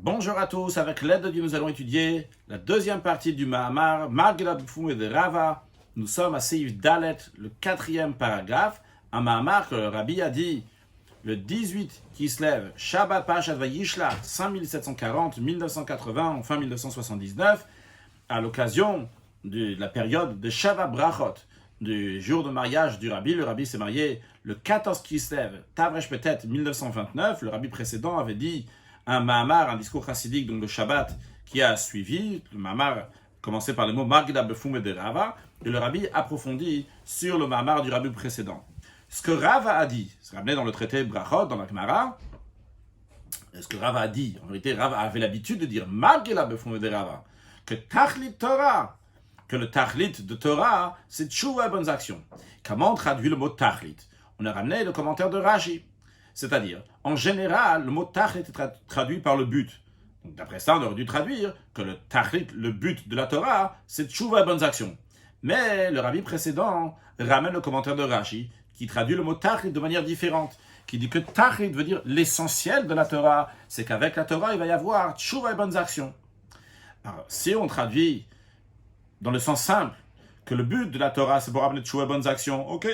Bonjour à tous, avec l'aide de Dieu, nous allons étudier la deuxième partie du Mahamar, Margela B'Fum et de Rava. Nous sommes à Seif Dalet, le quatrième paragraphe, un Mahamar que le Rabbi a dit le 18 Kislev, Shabbat Parashat Vayishlach, 5740, 1980, enfin 1979, à l'occasion de la période de Shabbat Brachot, du jour de mariage du Rabbi. Le Rabbi s'est marié le 14 Kislev, Tavresh Petet, 1929. Le Rabbi précédent avait dit un Mahamar, un discours chassidique, donc le Shabbat, qui a suivi. Le Mahamar commençait par les mots Margela B'Fum et de Rava, et le Rabbi approfondit sur le Mahamar du Rabbi précédent. Ce que Rava a dit, c'est ramené dans le traité Brachot, dans la Gemara, ce que Rava a dit, en vérité, Rava avait l'habitude de dire Margela B'Fum et de Rava, que Tachlit Torah, que le Tachlit de Torah, c'est Tshuva, bonnes actions. Comment on traduit le mot Tachlit? On a ramené le commentaire de Rashi. C'est-à-dire, en général, le mot Tachlit est traduit par le but. Donc, d'après ça, on aurait dû traduire que le Tachlit, le but de la Torah, c'est Tshuva, bonnes actions. Mais le Rabbi précédent ramène le commentaire de Rashi, qui traduit le mot Tachlit de manière différente, qui dit que Tachlit veut dire l'essentiel de la Torah, c'est qu'avec la Torah, il va y avoir Tshuva et bonnes actions. Alors, si on traduit dans le sens simple, que le but de la Torah, c'est pour amener Tshuva et bonnes actions, ok,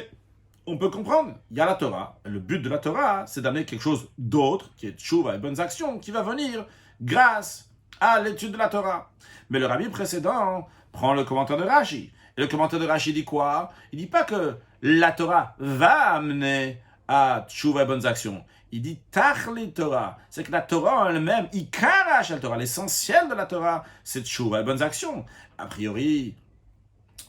on peut comprendre, il y a la Torah. Le but de la Torah, c'est d'amener quelque chose d'autre, qui est Tshuva et bonnes actions, qui va venir grâce à l'étude de la Torah. Mais le Rabbi précédent prend le commentaire de Rashi. Et le commentaire de Rashi dit quoi? Il dit pas que la Torah va amener à Tshuva et bonnes actions. Il dit Tachlit Torah. C'est que la Torah en elle-même, Ikara Shel Torah, l'essentiel de la Torah, c'est Tshuva et bonnes actions. A priori,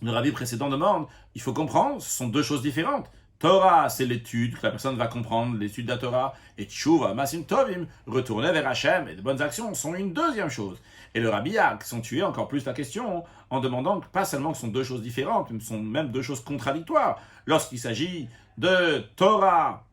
le Rabbi précédent demande, il faut comprendre, ce sont deux choses différentes. Torah, c'est l'étude que la personne va comprendre, l'étude de la Torah, et Tshuva, Masim Tovim, retourner vers Hachem, et de bonnes actions sont une deuxième chose. Et le Rabbi a accentué encore plus la question en demandant que pas seulement que ce sont deux choses différentes, mais ce sont même deux choses contradictoires. Lorsqu'il s'agit de Torah,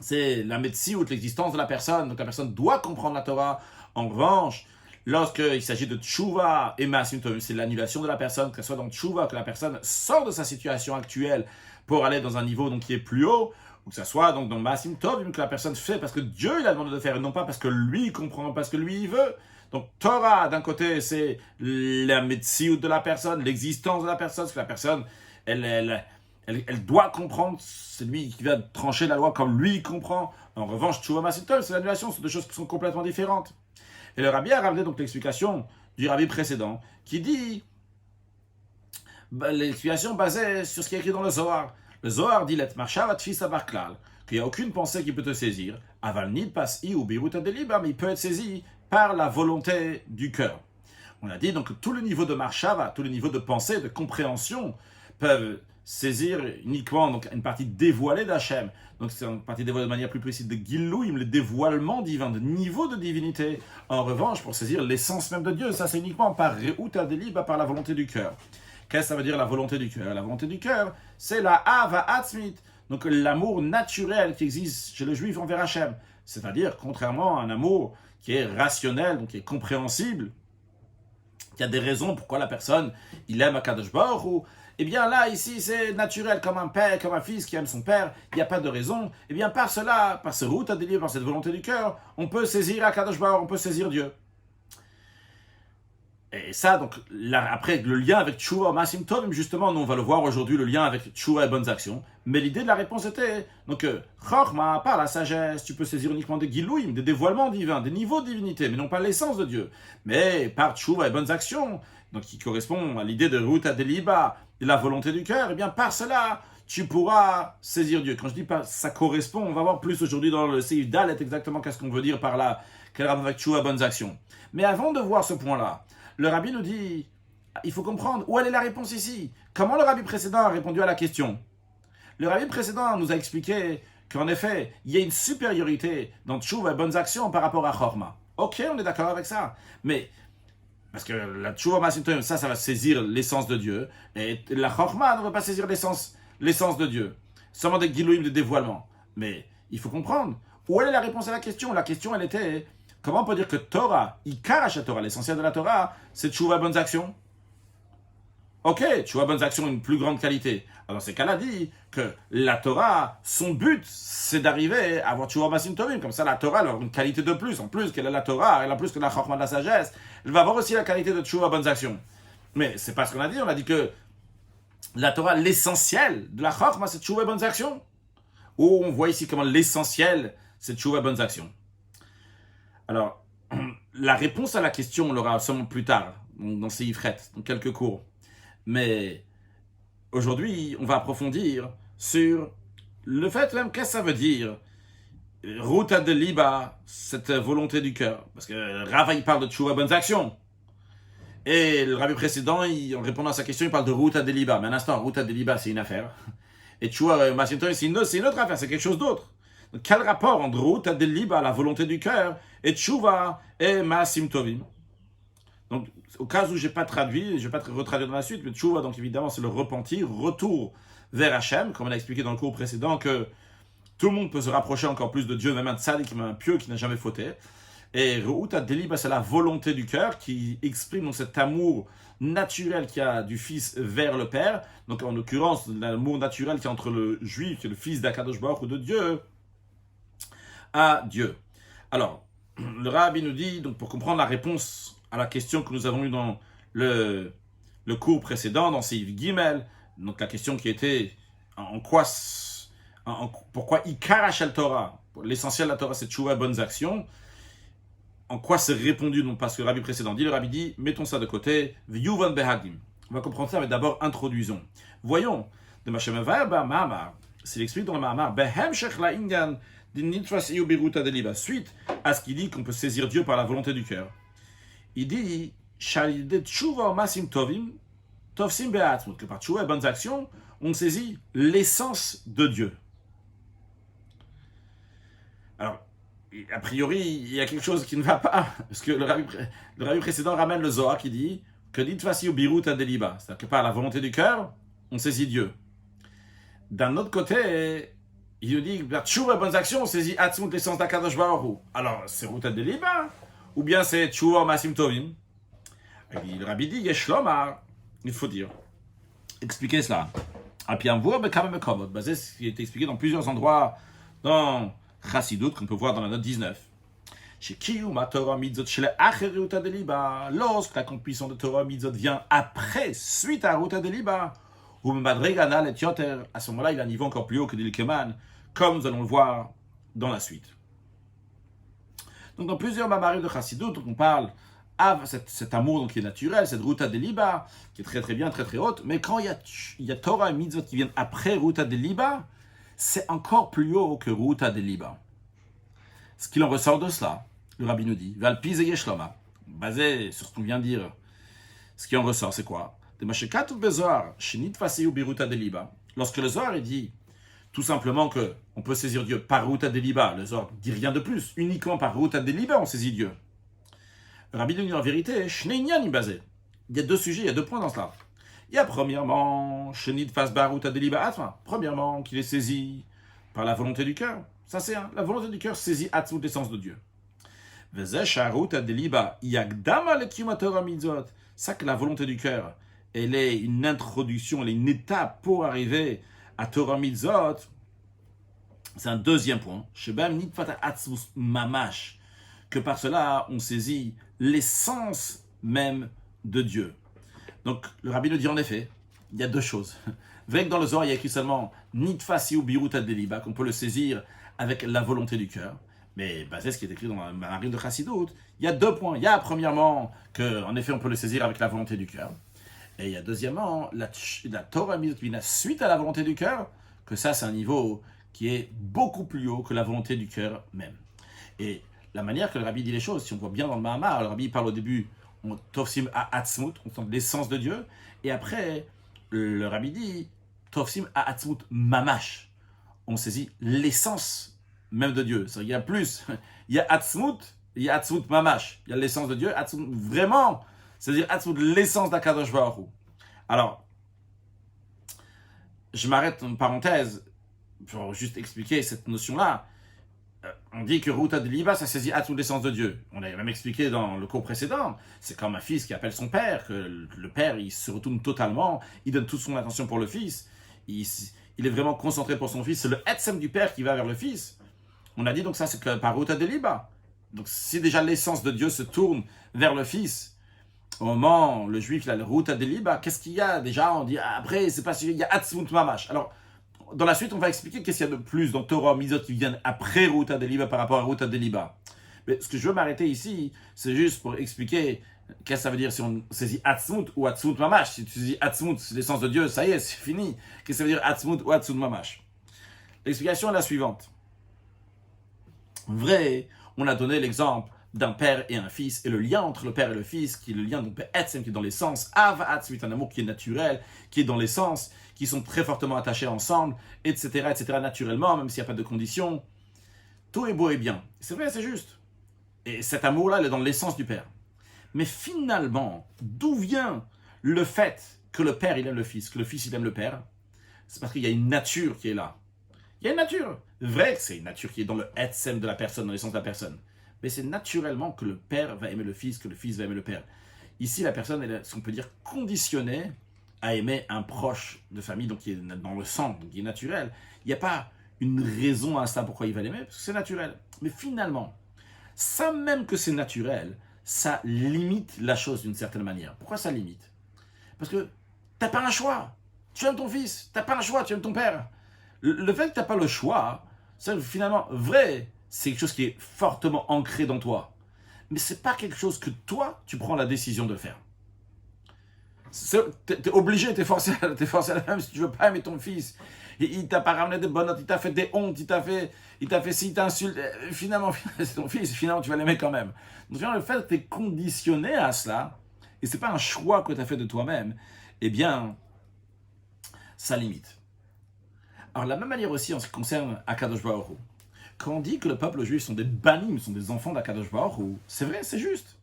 c'est la Metsiout, l'existence de la personne, donc la personne doit comprendre la Torah. En revanche, lorsqu'il s'agit de Tshuva et Masim Tovim, c'est l'annulation de la personne, qu'elle soit dans Tshuva, que la personne sort de sa situation actuelle pour aller dans un niveau donc, qui est plus haut, ou que ça soit donc dans Masim Tovim, que la personne fait parce que Dieu il a demandé de faire, et non pas parce que lui il comprend, parce que lui il veut. Donc Torah, d'un côté, c'est la Metsiout de la personne, l'existence de la personne, parce que la personne, elle doit comprendre, c'est lui qui va trancher la loi comme lui il comprend. En revanche, Tshuva Masim Tovim, c'est l'annulation, c'est deux choses qui sont complètement différentes. Et le Rabbi a ramené donc l'explication du Rabbi précédent, qui dit l'explication basée sur ce qui est écrit dans le Zohar. Le Zohar dit Let Marshav Tfisa Barklal, qu'il n'y a aucune pensée qui peut te saisir. Aval Nid Pas'i ou Biruta Deliba, mais il peut être saisi par la volonté du cœur. On a dit donc que tous les niveaux de Marshava, tous les niveaux de pensée, de compréhension, peuvent saisir uniquement donc, une partie dévoilée d'Hachem. Donc c'est une partie dévoilée de manière plus précise de Gilouim, le dévoilement divin, de niveau de divinité. En revanche, pour saisir l'essence même de Dieu, ça c'est uniquement par Re'uta Deliba, par la volonté du cœur. Qu'est-ce que ça veut dire la volonté du cœur? La volonté du cœur, c'est la Ava Atzmit, donc l'amour naturel qui existe chez le juif envers Hachem. C'est-à-dire, contrairement à un amour qui est rationnel, donc qui est compréhensible, qui a des raisons pourquoi la personne, il aime Akadosh Baruch Hu, eh bien là, ici, c'est naturel, comme un père, comme un fils qui aime son père, il n'y a pas de raison. Eh bien par cela, par ce route à délire, par cette volonté du cœur, on peut saisir Akadosh Baruch Hu, on peut saisir Dieu. Et ça, donc, là, après, le lien avec Tshuva, Masim Tovim, justement, nous, on va le voir aujourd'hui, le lien avec Tshuva et bonnes actions. Mais l'idée de la réponse était, donc, Chorma, par la sagesse, tu peux saisir uniquement des Gilouim, des dévoilements divins, des niveaux de divinité, mais non pas l'essence de Dieu. Mais par Tshuva et bonnes actions, donc, qui correspond à l'idée de Ruta Deliba, de la volonté du cœur, et bien, par cela, tu pourras saisir Dieu. Quand je dis pas ça correspond, on va voir plus aujourd'hui dans le Seif Dalet exactement qu'est-ce qu'on veut dire par là, quel rapport avec Tshuva et bonnes actions. Mais avant de voir ce point-là, le Rabbi nous dit, il faut comprendre, où elle est la réponse ici? Comment le Rabbi précédent a répondu à la question? Le Rabbi précédent nous a expliqué qu'en effet, il y a une supériorité dans Tshuva et bonnes actions par rapport à Chorma. Ok, on est d'accord avec ça. Mais, parce que la Tshuva Masim Tovim, ça va saisir l'essence de Dieu, et la Chorma ne va pas saisir l'essence de Dieu. Seulement des Gilouim, des dévoilements. Mais, il faut comprendre, où elle est la réponse à la question? La question, elle était... Comment on peut dire que Torah, Ikara Torah, l'essentiel de la Torah, c'est Tshuva, bonnes actions? Ok, tu vois, bonnes actions, une plus grande qualité. Alors, dans ces cas-là, dit que la Torah, son but, c'est d'arriver à avoir Tchouva Masim Tovim. Comme ça, la Torah, elle va avoir une qualité de plus. En plus qu'elle a la Torah, elle a plus que la Chorma de la sagesse. Elle va avoir aussi la qualité de Tchouva bonnes actions. Mais c'est pas ce qu'on a dit. On a dit que la Torah, l'essentiel de la Chorma, c'est Tchouva bonnes actions. Ou on voit ici comment l'essentiel, c'est Tchouva bonnes actions. Alors, la réponse à la question, on l'aura seulement plus tard, dans ces Ifret, dans quelques cours. Mais aujourd'hui, on va approfondir sur le fait même qu'est-ce que ça veut dire Ruta de Liba, cette volonté du cœur. Parce que Rava, il parle de Tchouva bonnes actions. Et le rabbi précédent, en répondant à sa question, il parle de Ruta de Liba. Mais un instant, Ruta de Liba, c'est une affaire. Et Tchouva Masim Tovim, c'est une autre affaire, c'est quelque chose d'autre. Donc, quel rapport entre Ruta de Liba, la volonté du cœur, et Tchouva et Masim Tovim? Donc, au cas où je n'ai pas traduit, je ne vais pas retraduire dans la suite, mais Tchouva, donc évidemment, c'est le repentir, retour vers Hachem, comme on a expliqué dans le cours précédent, que tout le monde peut se rapprocher encore plus de Dieu, même un tzaddik, même un pieux qui n'a jamais fauté. Et Ruta Deliba, c'est la volonté du cœur qui exprime donc cet amour naturel qu'il y a du Fils vers le Père. Donc, en l'occurrence, l'amour naturel qui est entre le Juif, qui est le Fils d'Akadosh Baruch ou de Dieu, à Dieu. Alors, le Rabbi nous dit, donc pour comprendre la réponse à la question que nous avons eue dans le cours précédent, dans Seif Gimel, donc la question qui était pourquoi Ikar Hashel Torah, l'essentiel de la Torah c'est Tchouva, bonnes actions, en quoi c'est répondu, donc parce que le Rabbi précédent dit, le Rabbi dit, mettons ça de côté, Vyuvan Behagim. On va comprendre ça, mais d'abord introduisons. Voyons, de Mashem Vaba Mahamar, s'il explique dans le Mahamar, Behem Shech La Ingan, suite à ce qu'il dit qu'on peut saisir Dieu par la volonté du cœur. Il dit que par tchouva et bonnes actions, on saisit l'essence de Dieu. Alors, a priori, il y a quelque chose qui ne va pas, parce que le rabbi précédent ramène le Zohar qui dit que c'est-à-dire que par la volonté du cœur, on saisit Dieu. D'un autre côté, il nous dit que par tchouva et bonnes actions, on saisit Atzmut, l'essence d'Akadosh Baruch Hu. Alors, c'est Ruta de Liba, ou bien c'est tchouva Masim Tovim. Le Rabbi dit, Yeshlomar, il faut dire, expliquer cela. Et puis, on voit basé ce qui est expliqué dans plusieurs endroits dans Chassidut, qu'on peut voir dans la note 19. Lorsque l'accomplissement de Torah Mitzvot vient après, suite à Ruta de Liba, à ce moment-là, il a un niveau encore plus haut que Dilkeman, comme nous allons le voir dans la suite. Donc, dans plusieurs mamarim de Chassidut, on parle cet amour donc, qui est naturel, cette Ruta de Liba, qui est très très bien, très très haute, mais quand il y a Torah et Mitzvot qui viennent après Ruta de Liba, c'est encore plus haut que Ruta de Liba. Ce qu'il en ressort de cela, le Rabbi nous dit, Valpiz et Yeshloma, basé sur ce qu'on vient de dire, ce qui en ressort, c'est quoi? Lorsque le Zohar est dit tout simplement qu'on peut saisir Dieu par Ruta de Liba, le Zohar dit rien de plus, uniquement par Ruta de Liba on saisit Dieu. Le Rabbi nous dit en vérité, il y a deux sujets, il y a deux points dans cela. Il y a premièrement, premièrement qu'il est saisi par la volonté du cœur. Ça c'est la volonté du cœur saisit Atzmut, l'essence de Dieu. Ça que la volonté du cœur, elle est une introduction, elle est une étape pour arriver à Torah Mitzvot. C'est un deuxième point. Que par cela, on saisit l'essence même de Dieu. Donc, le Rabbi nous dit en effet, il y a deux choses. Avec dans le Zohar, il y a écrit seulement Nitfasi ou Biruta Deliba, qu'on peut le saisir avec la volonté du cœur. Mais basé ce qui est écrit dans la marine de Chassidut, il y a deux points. Il y a premièrement qu'en effet, on peut le saisir avec la volonté du cœur. Et il y a deuxièmement la Torah Mitzvot suite à la volonté du cœur, que ça, c'est un niveau qui est beaucoup plus haut que la volonté du cœur même. Et la manière que le Rabbi dit les choses, si on voit bien dans le Mahamar, le Rabbi parle au début, on tofsim à atzmut, on sent l'essence de Dieu, et après, le Rabbi dit, tofsim à atzmut mamash, on saisit l'essence même de Dieu. Il y a plus, il y a atzmut mamash, il y a l'essence de Dieu, atzmut vraiment, c'est-à-dire atzmut l'essence d'Akadosh Baruch Hu. Alors, je m'arrête en parenthèse, pour juste expliquer cette notion-là. On dit que Ruta de Liba, ça saisit à toute l'essence de Dieu. On avait même expliqué dans le cours précédent, c'est comme un fils qui appelle son père, que le père, il se retourne totalement, il donne toute son attention pour le fils, il est vraiment concentré pour son fils, c'est le Etzem du père qui va vers le fils. On a dit donc ça, c'est que par Ruta de Liba. Donc si déjà l'essence de Dieu se tourne vers le fils, au moment où le juif il a le Ruta de Liba, qu'est-ce qu'il y a déjà? On dit après, c'est pas suffisant, il y a Atzmut Mamash. Alors, dans la suite, on va expliquer qu'est-ce qu'il y a de plus dans Torah Mitzvot qui viennent après Ruta de Liba par rapport à Ruta de Liba. Mais ce que je veux m'arrêter ici, c'est juste pour expliquer qu'est-ce que ça veut dire si on saisit Atzmut ou Atzmut Mamash. Si tu dis Atzmut, c'est l'essence de Dieu, ça y est, c'est fini. Qu'est-ce que ça veut dire Atzmut ou Atzmut Mamash? L'explication est la suivante. Vrai, on a donné l'exemple d'un père et un fils, et le lien entre le père et le fils, qui est le lien de Etzem, qui est dans l'essence, Ava Atzmut, un amour qui est naturel, qui est dans l'essence, qui sont très fortement attachés ensemble, etc., naturellement, même s'il n'y a pas de conditions. Tout est beau et bien. C'est vrai, c'est juste. Et cet amour-là, il est dans l'essence du père. Mais finalement, d'où vient le fait que le père, il aime le fils, que le fils, il aime le père? C'est parce qu'il y a une nature qui est là. Il y a une nature. Vrai que c'est une nature qui est dans le Etzem de la personne, dans l'essence de la personne. Mais c'est naturellement que le père va aimer le fils, que le fils va aimer le père. Ici, la personne, elle est, ce qu'on peut dire, conditionnée à aimer un proche de famille, donc qui est dans le sang, donc qui est naturel. Il n'y a pas une raison à ça pourquoi il va l'aimer, parce que c'est naturel. Mais finalement, ça même que c'est naturel, ça limite la chose d'une certaine manière. Pourquoi ça limite? Parce que tu n'as pas un choix. Tu aimes ton fils, tu n'as pas un choix, tu aimes ton père. Le fait que tu n'as pas le choix, c'est finalement vrai, c'est quelque chose qui est fortement ancré dans toi. Mais ce n'est pas quelque chose que toi, tu prends la décision de faire. T'es obligé, t'es forcé à la même si tu veux pas aimer ton fils. Il t'a pas ramené des bonnes notes, il t'a fait des hontes, il t'a fait ci, il t'insulte. Finalement, c'est ton fils, finalement, tu vas l'aimer quand même. Donc, finalement, le fait que tu es conditionné à cela, et c'est pas un choix que tu as fait de toi-même, eh bien, ça limite. Alors, de la même manière aussi en ce qui concerne Akadosh Baruch Hu. Quand on dit que le peuple juif sont des banim, sont des enfants d'Akadosh Baruch Hu, c'est vrai, c'est juste.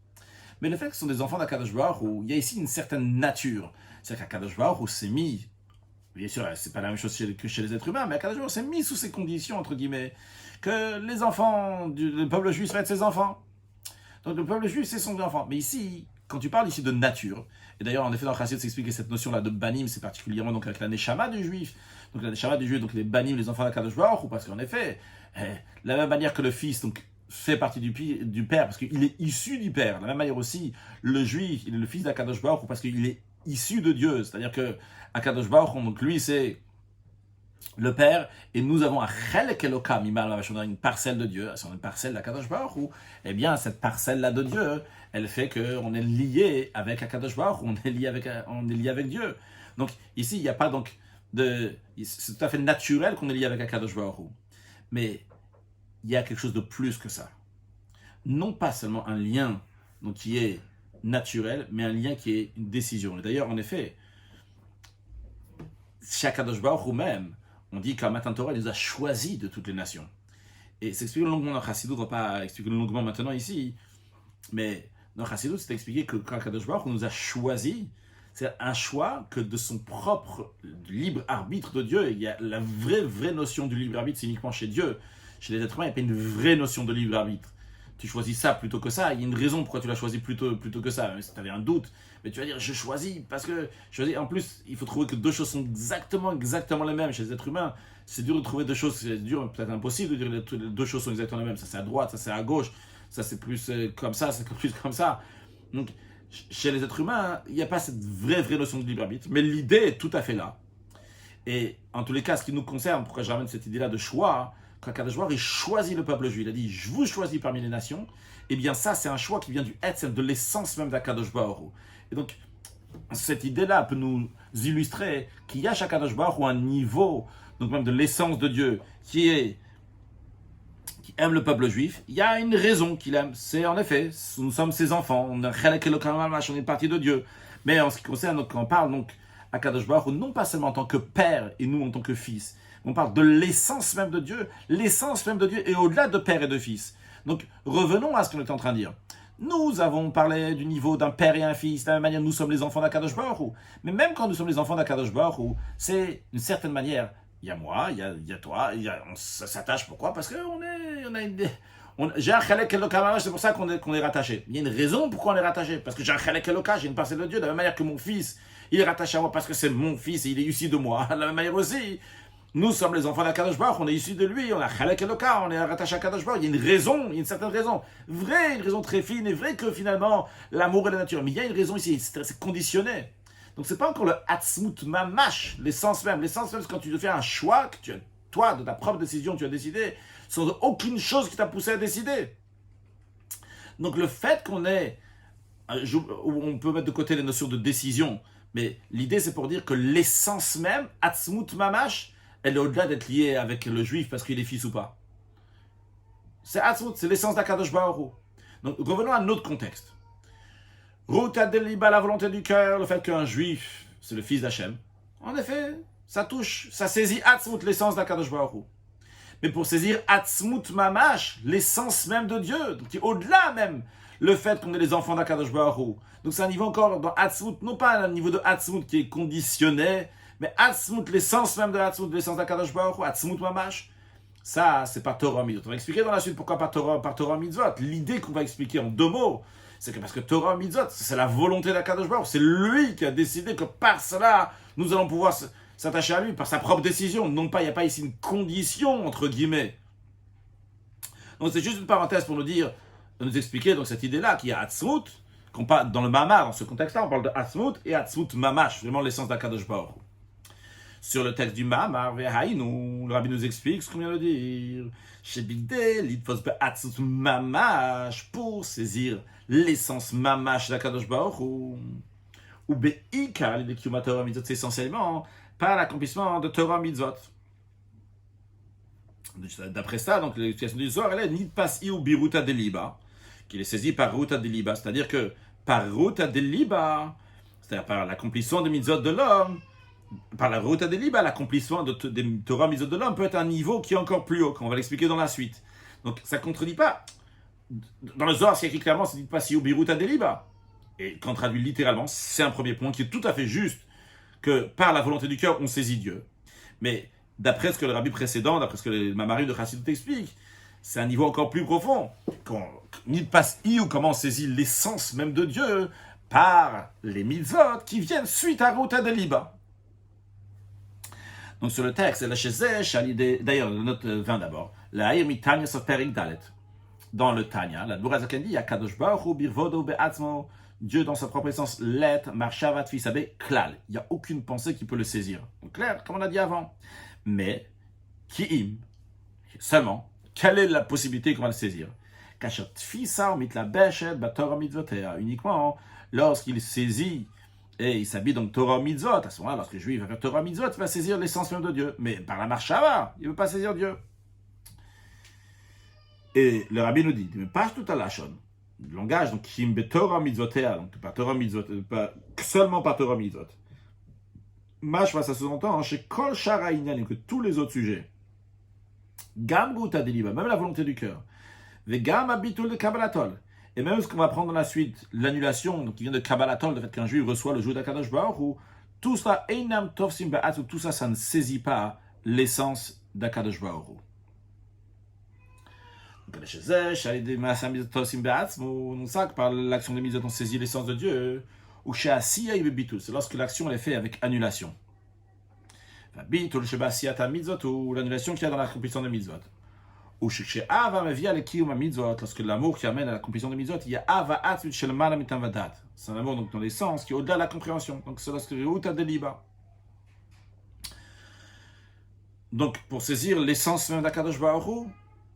Mais le fait que ce sont des enfants d'Akadosh Baruch Hu, il y a ici une certaine nature. C'est-à-dire qu'Akadosh Baruch Hu s'est mis, bien sûr, c'est pas la même chose que chez les êtres humains, mais Akadosh Baruch Hu s'est mis sous ces conditions, entre guillemets, que les enfants, le peuple juif seraient ses enfants. Donc le peuple juif, c'est son enfant. Mais ici, quand tu parles ici de nature, et d'ailleurs, en effet, dans le Chassid s'explique cette notion-là de banim, c'est particulièrement donc avec la neshama du juif. Donc la neshama du juif, donc les banim, les enfants d'Akadosh Baruch Hu, parce qu'en effet, la même manière que le fils, donc fait partie du père, parce qu'il est issu du père. De la même manière aussi, le juif, il est le fils d'Akadosh Baruch Hu, parce qu'il est issu de Dieu. C'est-à-dire que Akadosh Baruch Hu, donc lui, c'est le père, et nous avons un chelek elokam, on a une parcelle de Dieu, c'est une parcelle d'Akadosh Baruch Hu. Eh bien, cette parcelle-là de Dieu, elle fait qu'on est lié avec Akadosh Baruch Hu, on est lié avec Dieu. Donc ici, il n'y a pas donc c'est tout à fait naturel qu'on est lié avec Akadosh Baruch Hu. Mais il y a quelque chose de plus que ça. Non pas seulement un lien donc, qui est naturel, mais un lien qui est une décision. Et d'ailleurs, en effet, chez Akadosh Baruch Hu même, on dit qu'à Matan Torah, il nous a choisis de toutes les nations. Et c'est expliqué longuement dans Chassidut, on ne va pas expliquer longuement maintenant ici, mais dans Chassidut, c'est expliqué que quand Akadosh Baruch Hu nous a choisis, c'est un choix que de son propre libre arbitre de Dieu. Il y a la vraie notion du libre arbitre, c'est uniquement chez Dieu. Chez les êtres humains, il n'y a pas une vraie notion de libre arbitre. Tu choisis ça plutôt que ça. Il y a une raison pourquoi tu l'as choisi plutôt que ça. Même si tu avais un doute, mais tu vas dire je choisis parce que je choisis. En plus, il faut trouver que deux choses sont exactement les mêmes. Chez les êtres humains, c'est dur de trouver deux choses. C'est dur, peut-être impossible de dire que les deux choses sont exactement les mêmes. Ça c'est à droite, ça c'est à gauche, ça c'est plus comme ça, c'est plus comme ça. Donc chez les êtres humains, il n'y a pas cette vraie notion de libre arbitre. Mais l'idée est tout à fait là. Et en tous les cas, ce qui nous concerne, pourquoi je ramène cette idée-là de choix, quand Akadosh Baruch Hu choisit le peuple juif, il a dit « Je vous choisis parmi les nations », eh bien ça, c'est un choix qui vient du Etzem, de l'essence même d'Akadosh Baruch Hu. Et donc, cette idée-là peut nous illustrer qu'il y a chez Akadosh Baruch Hu un niveau, donc même de l'essence de Dieu, qui aime le peuple juif. Il y a une raison qu'il aime, c'est en effet, nous sommes ses enfants, on est une partie de Dieu. Mais en ce qui concerne, donc, quand on parle donc Akadosh Baruch Hu, non pas seulement en tant que père et nous en tant que fils, on parle de l'essence même de Dieu. L'essence même de Dieu est au-delà de père et de fils. Donc, revenons à ce qu'on était en train de dire. Nous avons parlé du niveau d'un père et un fils. De la même manière, nous sommes les enfants d'Akadosh Baruch Hu. Mais même quand nous sommes les enfants d'Akadosh Baruch Hu, c'est d'une certaine manière il y a moi, il y a toi, on s'attache. Pourquoi? Parce j'ai un chalek Eloka, c'est pour ça qu'on est rattaché. Il y a une raison pourquoi on est rattaché. Parce que j'ai un chalek Eloka, j'ai une parcelle de Dieu. De la même manière que mon fils, il est rattaché à moi parce que c'est mon fils et il est issu de moi. De la même manière aussi, nous sommes les enfants d'Akadosh Baruch, on est issus de lui, on a chalek Eloka, on est rattaché à Akadosh Baruch. Il y a une raison, il y a une certaine raison. Vraie, une raison très fine et vraie que finalement, l'amour et la nature. Mais il y a une raison ici, c'est conditionné. Donc c'est pas encore le Atzmut Mamash, l'essence même. L'essence même, c'est quand tu fais un choix, que toi, de ta propre décision, tu as décidé, sans aucune chose qui t'a poussé à décider. Donc le fait qu'on ait, on peut mettre de côté les notions de décision, mais l'idée c'est pour dire que l'essence même, Atzmut Mamash, elle est au-delà d'être liée avec le juif parce qu'il est fils ou pas. C'est Atzmut, c'est l'essence d'Akadosh Baruch Hu. Donc revenons à notre contexte. Ruta Deliba, la volonté du cœur, le fait qu'un juif, c'est le fils d'Hachem. En effet, ça touche, ça saisit Atzmut, l'essence d'Akadosh Baruch Hu. Mais pour saisir Atzmut Mamash, l'essence même de Dieu, donc au-delà même, le fait qu'on est les enfants d'Akadosh Baruch Hu. Donc c'est un niveau encore dans Atzmut, non pas un niveau de Atzmut qui est conditionné, mais Atzmut, l'essence même de Atzmut, l'essence d'Akadosh Baruch Hu, Atzmut Mamash, ça c'est par Torah Mitzvot. On va expliquer dans la suite pourquoi par Torah Mitzvot. L'idée qu'on va expliquer en 2 mots, c'est que parce que Torah Mitzvot, c'est la volonté d'Akadosh Baruch Hu, c'est lui qui a décidé que par cela, nous allons pouvoir s'attacher à lui, par sa propre décision. Non pas, il n'y a pas ici une condition, entre guillemets. Donc c'est juste une parenthèse pour nous expliquer donc cette idée-là, qu'il y a Atzmut, qu'on parle dans le Mamar, dans ce contexte-là, on parle de Atzmut et Atzmut Mamash, vraiment l'essence d'Akadosh Baruch Hu. Sur le texte du Mamar, le Rabbi nous explique ce qu'on vient de dire. Shebidé, l'itfos be'atzmut mamash, pour saisir l'essence mamash d'Akadosh Baruch Hu. Ou be'ikar, l'idée kiyuma Torah mitzvot, c'est essentiellement par l'accomplissement de Torah mitzvot. D'après ça, donc l'explication du Zohar, elle est nitpas ou biruta deliba, qu'il est saisi par ruta deliba, c'est-à-dire que par ruta deliba, c'est-à-dire par l'accomplissement des mitzvot de l'homme, par la ruta deliba, l'accomplissement des Torah mitzvot de l'homme peut être un niveau qui est encore plus haut, qu'on va l'expliquer dans la suite. Donc ça ne contredit pas. Dans le Zohar, c'est écrit clairement, c'est nitpas ou biruta deliba. Et quand traduit littéralement, c'est un premier point qui est tout à fait juste, que par la volonté du cœur, on saisit Dieu. Mais d'après ce que le rabbi précédent, d'après ce que le Mamari de Chassidut explique, c'est un niveau encore plus profond. Ou comment on saisit l'essence même de Dieu par les mitzvot qui viennent suite à Ruta Deliba. Donc sur le texte, d'ailleurs, note 20 d'abord, la Tanya Soperik Dalet. Dans le Tanya, la Dvora Zaken dit, Akadosh Baruch Hu birvodo be'atzmo, Dieu dans sa propre essence, let marshavat fisabe klal. Il n'y a aucune pensée qui peut le saisir. Donc clair, comme on a dit avant. Mais, ki'im, seulement, quelle est la possibilité qu'on va le saisir? Kachat fisa mitla beshet ba Torah mitzvotea. Uniquement lorsqu'il saisit et il s'habille donc Torah mitzvot. À ce moment-là, lorsque le juif va faire Torah mitzvot, il va saisir l'essence même de Dieu. Mais par la marshava, il ne veut pas saisir Dieu. Et le rabbi nous dit, mais pas tout à la chon. Le langage, donc, kim be Torah mitzvotea, donc pas Torah mitzvot, pas seulement par Torah mitzvot. Mashva, ça sous-entend, chez Kol Shara Inyanim, que tous les autres sujets, Gam Ruta Deliba, même la volonté du cœur, Vegam Abitul de Kabbalatol, et même ce qu'on va prendre dans la suite, l'annulation, donc qui vient de Kabbalatol, le fait qu'un juif reçoit le jour d'Akadosh Baruch Hu, tout ça, Einam Tovsim Ba'at, tout ça, ça ne saisit pas l'essence d'Akadosh Baruch Hu. Donc ça, par l'action des mitzvot, on saisit l'essence de Dieu. Ou chez Asiya, c'est lorsque l'action elle est faite avec annulation. Ou l'annulation qu'il y a dans l'accomplissement des mitzvot. Ou chez Ava, lorsque l'amour qui amène à l'accomplissement des mitzvot, il y a Ava Atzvut Shel Mana Mitavadat. C'est un amour donc, dans l'essence qui est au-delà de la compréhension. Donc c'est lorsque Ruta Deliba. Donc pour saisir l'essence même d'Akadosh Baruch Hu,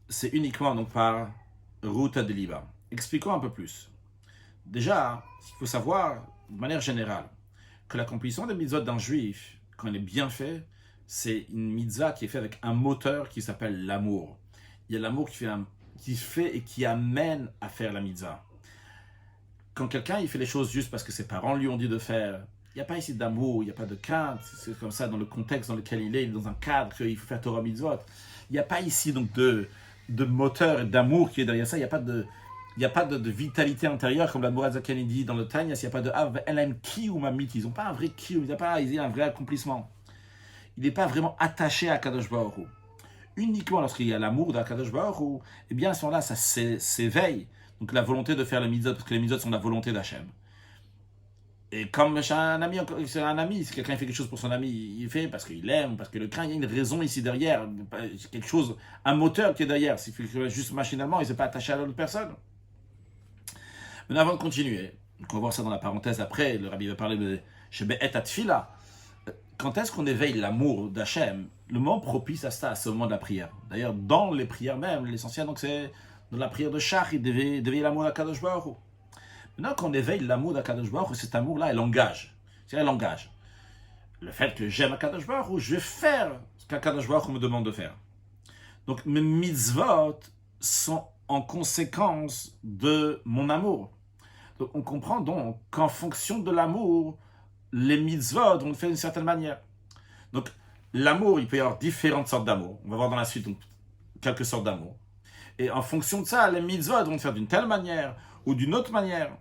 c'est uniquement donc par Ruta Deliba. Expliquons un peu plus. Déjà, il faut savoir, de manière générale, que l'accomplissement des mitzvot d'un juif, quand il est bien fait, c'est une mitzvah qui est faite avec un moteur qui s'appelle l'amour. Il y a l'amour qui fait et qui amène à faire la mitzvah. Quand quelqu'un il fait les choses juste parce que ses parents lui ont dit de faire, il n'y a pas ici d'amour, il n'y a pas de crainte, c'est comme ça dans le contexte dans lequel il est dans un cadre qu'il faut faire Torah mitzvot. Il n'y a pas ici donc de moteur et d'amour qui est derrière ça, il n'y a pas de vitalité intérieure, comme la Dvora Zaken dit dans le Tanya, il n'y a pas de Av, LM, ki ou mamit, ils n'ont pas un vrai ki, il n'y a pas un vrai accomplissement. il n'est pas vraiment attaché à Kadosh Baruch Hu. Uniquement lorsqu'il y a l'amour d'Akadosh Baruch Hu, eh bien à ce moment-là, ça s'éveille. Donc la volonté de faire les mitzvot, parce que les mitzvot sont la volonté d'Hachem. Et comme c'est un ami, si quelqu'un fait quelque chose pour son ami, il fait parce qu'il aime, parce que le craint, il y a une raison ici derrière, quelque chose, un moteur qui est derrière. S'il fait juste machinalement, il ne s'est pas attaché à l'autre personne. Mais avant de continuer, on va voir ça dans la parenthèse après, le rabbi va parler de Shebe'et Atfila. Quand est-ce qu'on éveille l'amour d'Hachem? Le moment propice à ça, à ce moment de la prière. D'ailleurs, dans les prières même, l'essentiel, donc c'est dans la prière de Shach, il d'éveiller l'amour d'Akadosh Baruch Hu. Maintenant qu'on éveille l'amour d'Akadosh Baruch Hu, cet amour-là, il engage. C'est-à-dire, il engage. Le fait que j'aime Akadosh Baruch Hu, je vais faire ce qu'Akadosh Baruch Hu me demande de faire. Donc, mes mitzvot sont en conséquence de mon amour. Donc, on comprend donc qu'en fonction de l'amour, les mitzvot, on le fait d'une certaine manière. Donc, l'amour, il peut y avoir différentes sortes d'amour. On va voir dans la suite donc, quelques sortes d'amour. Et en fonction de ça, les mitzvot vont faire d'une telle manière ou d'une autre manière.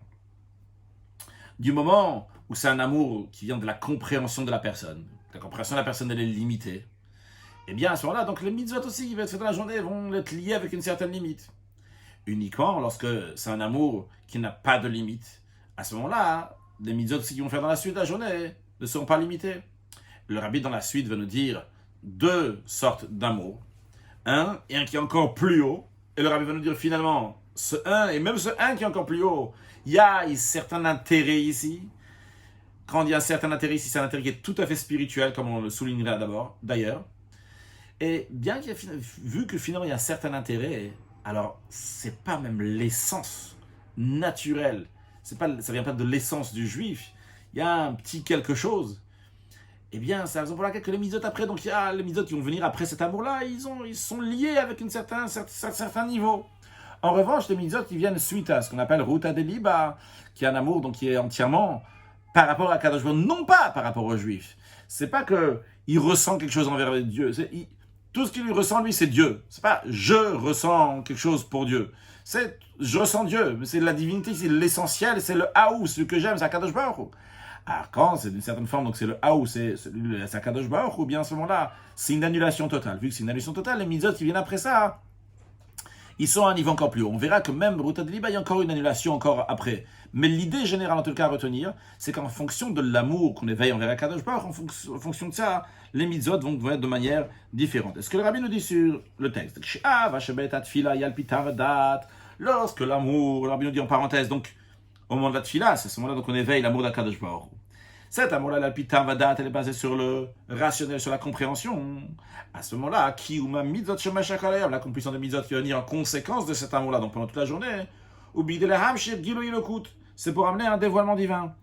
Du moment où c'est un amour qui vient de la compréhension de la personne, la compréhension de la personne, elle est limitée, eh bien à ce moment-là, donc les mitzvot aussi qui vont être faits dans la journée vont être liés avec une certaine limite. Uniquement lorsque c'est un amour qui n'a pas de limite, à ce moment-là, les mitzvot aussi qui vont faire dans la suite de la journée ne seront pas limités. Le rabbi dans la suite va nous dire deux sortes d'amour. Un et un qui est encore plus haut. Et le rabbi va nous dire finalement, ce un et même ce un qui est encore plus haut, il y a un certain intérêt ici. Quand il y a un certain intérêt ici, c'est un intérêt qui est tout à fait spirituel, comme on le soulignera d'ailleurs. Et bien qu'il y ait, vu que finalement il y a un certain intérêt, alors c'est pas même l'essence naturelle. Ça vient pas de l'essence du juif. Il y a un petit quelque chose. Eh bien, c'est la raison pour laquelle les mitzvot après, donc il y a les mitzvot qui vont venir après cet amour-là, ils sont liés avec un certain niveau. En revanche, les mitzvot qui viennent suite à ce qu'on appelle Ruta Deliba, qui est un amour donc qui est entièrement par rapport à Kadosh Baruch Hu, non pas par rapport aux juifs. C'est pas que il ressent quelque chose envers Dieu. Tout ce qu'il lui ressent, lui, c'est Dieu. C'est pas je ressens quelque chose pour Dieu. C'est je ressens Dieu. C'est la divinité, c'est l'essentiel, c'est le Haou, ce que j'aime, c'est Kadosh Baruch Hu. Alors quand c'est d'une certaine forme, donc c'est le Haou, c'est Kadosh Baruch Hu, ou bien à ce moment-là, c'est une annulation totale. Vu que c'est une annulation totale, les mitzvot qui viennent après ça, ils sont à un niveau encore plus haut. On verra que même Ruta Deliba, il y a encore une annulation encore après. Mais l'idée générale, en tout cas, à retenir, c'est qu'en fonction de l'amour qu'on éveille envers Kadosh Baruch Hu, en fonction de ça, les mitzvot vont être de manière différente. Est-ce que le rabbi nous dit sur le texte? Lorsque l'amour, le rabbi nous dit en parenthèse, donc au moment de la tfila, c'est à ce moment-là qu'on éveille l'amour d'Akadosh Baruch Hu. Cet amour-là, la pita vadat, elle est basée sur le rationnel, sur la compréhension. À ce moment-là, l'accomplissement des mitzvot qui va venir en conséquence de cet amour-là, donc pendant toute la journée, c'est pour amener un dévoilement divin.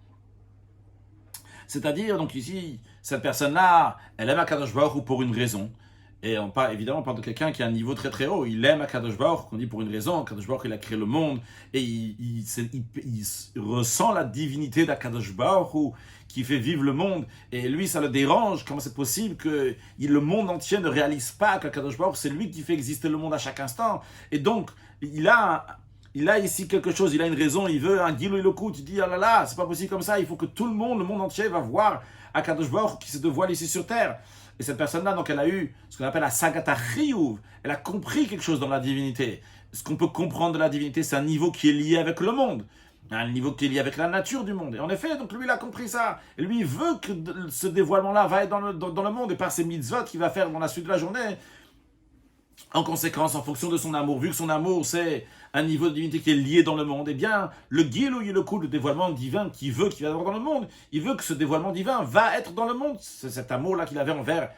C'est-à-dire, donc ici, cette personne-là, elle aime Akadosh Baruch Hu pour une raison. Et évidemment, on parle de quelqu'un qui a un niveau très très haut. Il aime Akadosh Baruch Hu, qu'on dit pour une raison. Akadosh Baruch Hu, il a créé le monde. Et il ressent la divinité d'Akadosh Baruch Hu, qui fait vivre le monde. Et lui, ça le dérange. Comment c'est possible que le monde entier ne réalise pas qu'Akadosh Baruch Hu, c'est lui qui fait exister le monde à chaque instant. Et donc, il a ici quelque chose, il a une raison, il veut un Gilui Lokut. Il dit, ah là là, c'est pas possible comme ça. Il faut que tout le monde entier va voir Akadosh Baruch Hu qui se dévoile ici sur terre. Et cette personne-là, donc, elle a eu ce qu'on appelle la sagata chiyuv. Elle a compris quelque chose dans la divinité. Ce qu'on peut comprendre de la divinité, c'est un niveau qui est lié avec le monde. Un niveau qui est lié avec la nature du monde. Et en effet, donc lui, il a compris ça. Et lui, il veut que ce dévoilement-là va être dans le monde. Et par ses mitzvot qu'il va faire dans la suite de la journée, en conséquence, en fonction de son amour, vu que son amour, c'est un niveau de divinité qui est lié dans le monde, eh bien, le Gilui Lokut, le dévoilement divin qu'il va avoir dans le monde, il veut que ce dévoilement divin va être dans le monde. C'est cet amour-là qu'il avait envers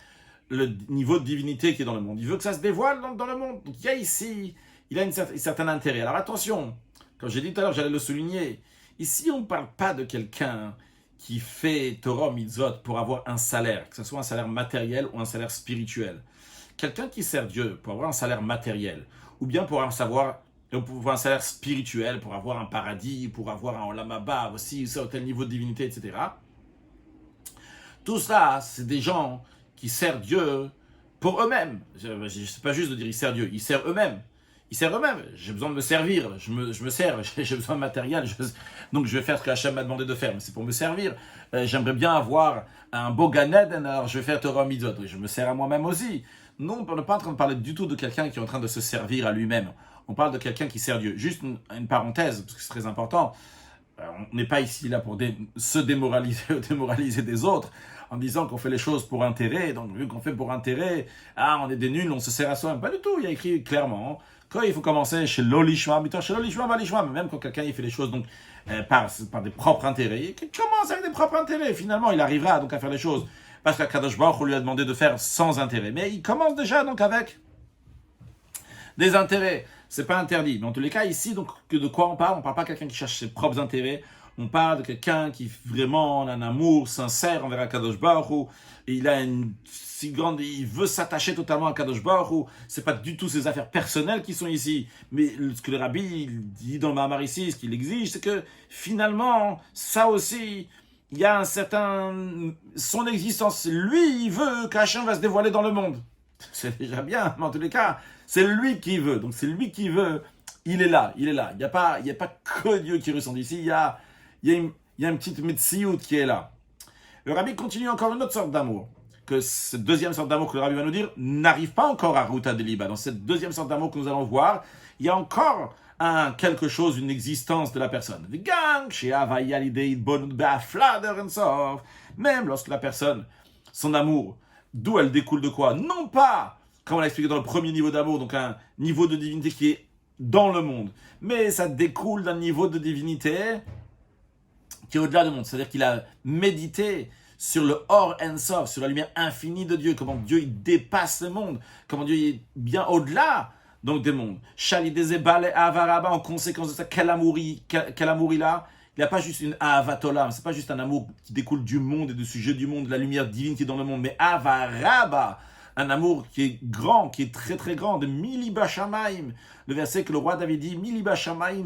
le niveau de divinité qui est dans le monde. Il veut que ça se dévoile dans le monde. Donc, il y a ici, il a un certain intérêt. Alors, attention, comme j'ai dit tout à l'heure, j'allais le souligner, ici, on ne parle pas de quelqu'un qui fait Torah Mitzvot pour avoir un salaire, que ce soit un salaire matériel ou un salaire spirituel. Quelqu'un qui sert Dieu pour avoir un salaire matériel, ou bien pour avoir un salaire spirituel, pour avoir un paradis, pour avoir un Olam Haba aussi, un tel niveau de divinité, etc. Tout ça, c'est des gens qui servent Dieu pour eux-mêmes. Je ne sais pas juste de dire ils servent Dieu, ils servent eux-mêmes. ils servent eux-mêmes. J'ai besoin de me servir, je me sers, j'ai besoin de matériel, donc je vais faire ce que Hachem m'a demandé de faire, mais c'est pour me servir. J'aimerais bien avoir un beau Gan Eden, alors je vais faire Torah Mitzvot. Oui, je me sers à moi-même aussi. Non, on n'est pas en train de parler du tout de quelqu'un qui est en train de se servir à lui-même. On parle de quelqu'un qui sert Dieu. Juste une parenthèse, parce que c'est très important. On n'est pas ici là pour se démoraliser ou démoraliser des autres en disant qu'on fait les choses pour intérêt. Donc, vu qu'on fait pour intérêt, on est des nuls, on se sert à soi-même. Pas du tout, il y a écrit clairement quand il faut commencer chez l'olishma, chez l'olishma, valishma, même quand quelqu'un il fait les choses donc, par des propres intérêts, il commence avec des propres intérêts. Finalement, il arrivera donc à faire les choses parce qu'Akadosh Baruch Hu lui a demandé de faire sans intérêt. Mais il commence déjà donc avec des intérêts. C'est pas interdit. Mais en tous les cas, ici, donc, de quoi on parle? On parle pas de quelqu'un qui cherche ses propres intérêts. On parle de quelqu'un qui vraiment a un amour sincère envers Akadosh Baruch Hu. Et il a une si grande, il veut s'attacher totalement à Akadosh Baruch Hu. C'est pas du tout ses affaires personnelles qui sont ici. Mais ce que le rabbi dit dans le Mahamar ici, ce qu'il exige, c'est que finalement, ça aussi, il y a un certain, son existence. Lui, il veut qu'Hachem va se dévoiler dans le monde. C'est déjà bien, mais en tous les cas, c'est lui qui veut. Donc c'est lui qui veut. Il est là, il est là. Il n'y a pas que Dieu qui ressent ici. Il y a une petite metsiout qui est là. Le rabbi continue encore une autre sorte d'amour. Que cette deuxième sorte d'amour que le rabbi va nous dire n'arrive pas encore à Ruta Deliba. Dans cette deuxième sorte d'amour que nous allons voir, il y a encore quelque chose, une existence de la personne. Même lorsque la personne, son amour, d'où elle découle de quoi? Non pas, comme on l'a expliqué dans le premier niveau d'amour, donc un niveau de divinité qui est dans le monde, mais ça découle d'un niveau de divinité qui est au-delà du monde. C'est-à-dire qu'il a médité sur le Or Ensof, sur la lumière infinie de Dieu, comment Dieu il dépasse le monde, comment Dieu est bien au-delà donc des mondes. Shalidezebale Avaraba, en conséquence de ça, quel amour il a. Il n'y a pas juste une Avatola, c'est pas juste un amour qui découle du monde et du sujet du monde, de la lumière divine qui est dans le monde, mais Avaraba, un amour qui est grand, qui est très très grand, de Miliba Shamaim, le verset que le roi David dit, Miliba Shamaim,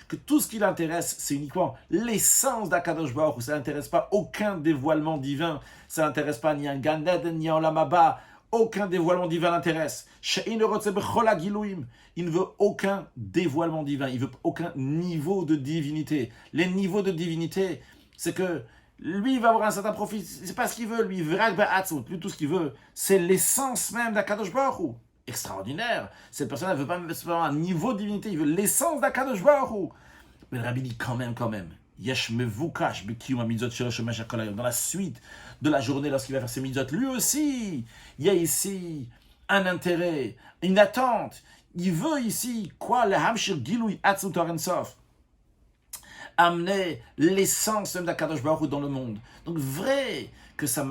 que tout ce qui l'intéresse, c'est uniquement l'essence d'Akadosh Baruch Hu, ça n'intéresse pas aucun dévoilement divin, ça n'intéresse pas ni un Gan Eden, ni un Olam Haba, aucun dévoilement divin l'intéresse. Il ne veut aucun dévoilement divin, il veut aucun niveau de divinité. Les niveaux de divinité, c'est que lui, il va avoir un certain profit, c'est pas ce qu'il veut, lui, il veut lui, tout ce qu'il veut, c'est l'essence même d'Akadosh Baruch Hu. Extraordinaire. Cette personne ne veut pas avoir un niveau de divinité, il veut l'essence d'Akadosh Baruch Hu. Mais le rabbi dit quand même. Dans la suite de la journée, lorsqu'il va faire ses mitzvot, lui aussi, il y a ici un intérêt, une attente. Il veut ici, quoi, le hamshir gilui atzut orensof, amener l'essence même d'Akadosh Baruch Hu dans le monde. Donc vrai que sa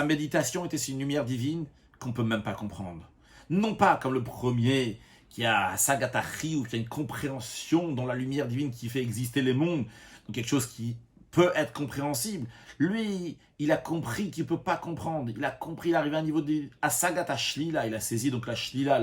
méditation était une lumière divine qu'on ne peut même pas comprendre. Non pas comme le premier qui a Sagatari ou qui a une compréhension dans la lumière divine qui fait exister les mondes, donc quelque chose qui peut être compréhensible. Lui, il a compris qu'il ne peut pas comprendre. Il a compris, il est arrivé à un niveau de Asagata Shlila, il a saisi donc la Shlila,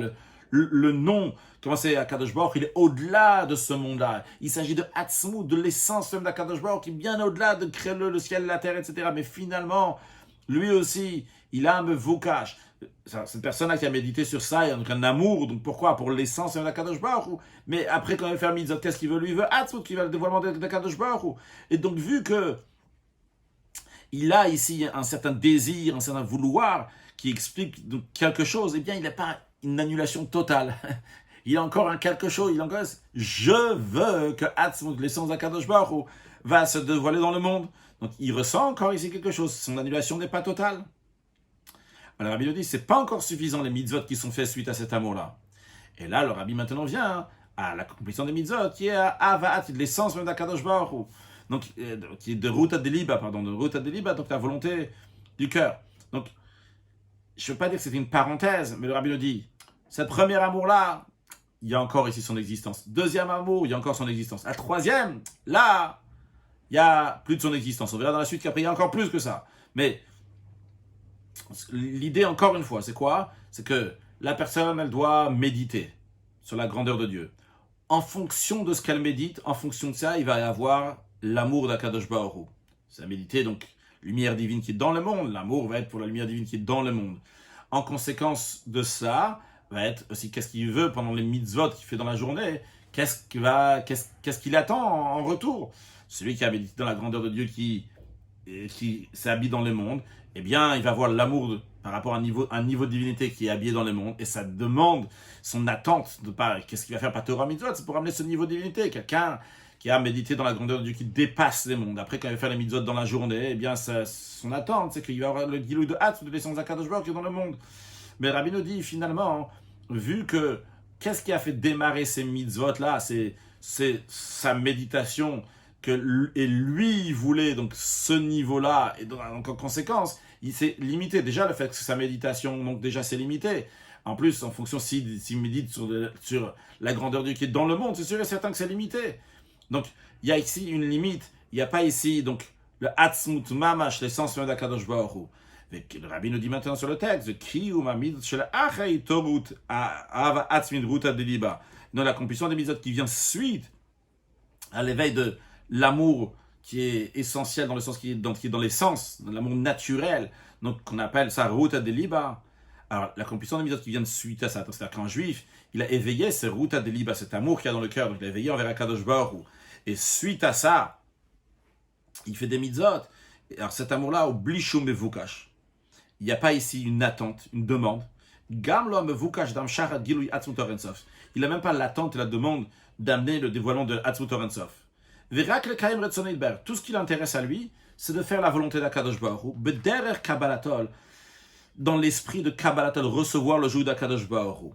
le nom, comment c'est Akadosh Baruch, il est au-delà de ce monde-là. Il s'agit de Hatzmut, de l'essence même d'Akadosh Baruch, qui est bien au-delà de créer le ciel, la terre, etc. Mais finalement, lui aussi, il a un mevokash. Cette personne-là qui a médité sur ça, il y a donc un amour, donc pourquoi? Pour l'essence de Kadosh Baruch Hu. Mais après, quand il va faire mitzvot, qu'est-ce qu'il veut? Lui, il veut Hatzmut, qui va le dévoilement de Kadosh Baruch Hu. Et donc, vu que il a ici un certain désir, un certain vouloir, qui explique donc quelque chose, eh bien, il n'a pas une annulation totale. Il a encore un quelque chose, il a encore, je veux que Hatzmut, l'essence de Kadosh Baruch Hu, va se dévoiler dans le monde. Donc, il ressent encore ici quelque chose. Son annulation n'est pas totale. Alors, le rabbi nous dit, c'est pas encore suffisant les mitzvot qui sont faits suite à cet amour-là. Et là, le rabbi maintenant vient à l'accomplissement des mitzvot, qui est à Avaat, l'essence même d'Akadosh Baruch Hu. Donc, qui est de Ruta Deliba, donc la volonté du cœur. Donc, je ne veux pas dire que c'était une parenthèse, mais le rabbi nous dit, cette première amour-là, il y a encore ici son existence. Deuxième amour, il y a encore son existence. La troisième, là, il n'y a plus de son existence. On verra dans la suite qu'après, il y a encore plus que ça. Mais l'idée, encore une fois, c'est quoi? C'est que la personne, elle doit méditer sur la grandeur de Dieu. En fonction de ce qu'elle médite, en fonction de ça, il va y avoir l'amour d'Akadosh Baruch Hu. C'est la méditer, donc, lumière divine qui est dans le monde. L'amour va être pour la lumière divine qui est dans le monde. En conséquence de ça, va être aussi qu'est-ce qu'il veut pendant les mitzvot qu'il fait dans la journée, qu'est-ce qu'il attend en retour. Celui qui a médité dans la grandeur de Dieu, qui s'habille dans le monde, eh bien, il va voir l'amour par rapport à un niveau de divinité qui est habillé dans le monde, et ça demande son attente de pas, qu'est-ce qu'il va faire par Torah mitzvot, c'est pour amener ce niveau de divinité, quelqu'un qui a médité dans la grandeur de Dieu, qui dépasse les mondes. Après, quand il va faire les mitzvot dans la journée, eh bien, son attente, c'est qu'il va avoir le gilou de Hatz, de l'essence d'Akadosh Baruch Hu qui est dans le monde. Mais Rabbi nous dit, finalement, vu que, qu'est-ce qui a fait démarrer ces mitzvot-là, c'est sa méditation, et lui, il voulait donc ce niveau-là, et donc en conséquence, il s'est limité. Déjà, le fait que sa méditation, donc déjà, c'est limité. En plus, en fonction s'il médite sur la grandeur de Dieu qui est dans le monde, c'est sûr et certain que c'est limité. Donc, il y a ici une limite. Il n'y a pas ici, donc, le Atzmut Mamash, l'essence même d'Akadosh Baruch Hu. Le Rabbi nous dit maintenant sur le texte, dans la compulsion des mitzvot qui vient suite à l'éveil de l'amour qui est essentiel dans le sens qui est dans l'essence, dans l'amour naturel, donc qu'on appelle ça Ruta Deliba. Alors, la compulsion des mitzvot qui vient suite à ça, c'est-à-dire qu'un juif, il a éveillé ce Ruta Deliba, cet amour qu'il y a dans le cœur, donc il a éveillé envers Akadosh Baruch Hu. Et suite à ça, il fait des mitzvot. Alors cet amour-là, au blishum mevukash. Il n'y a pas ici une attente, une demande. Gam lo mevukash dam sharat gilui atzmut orensof. Il n'a même pas l'attente et la demande d'amener le dévoilement de atzmut orensof. Verak le kaim retzonei ber. Tout ce qui l'intéresse à lui, c'est de faire la volonté d'Akadosh Baruch Hu. Bederer kabbalatol. Dans l'esprit de kabbalatol, recevoir le joug d'Akadosh Baruch Hu.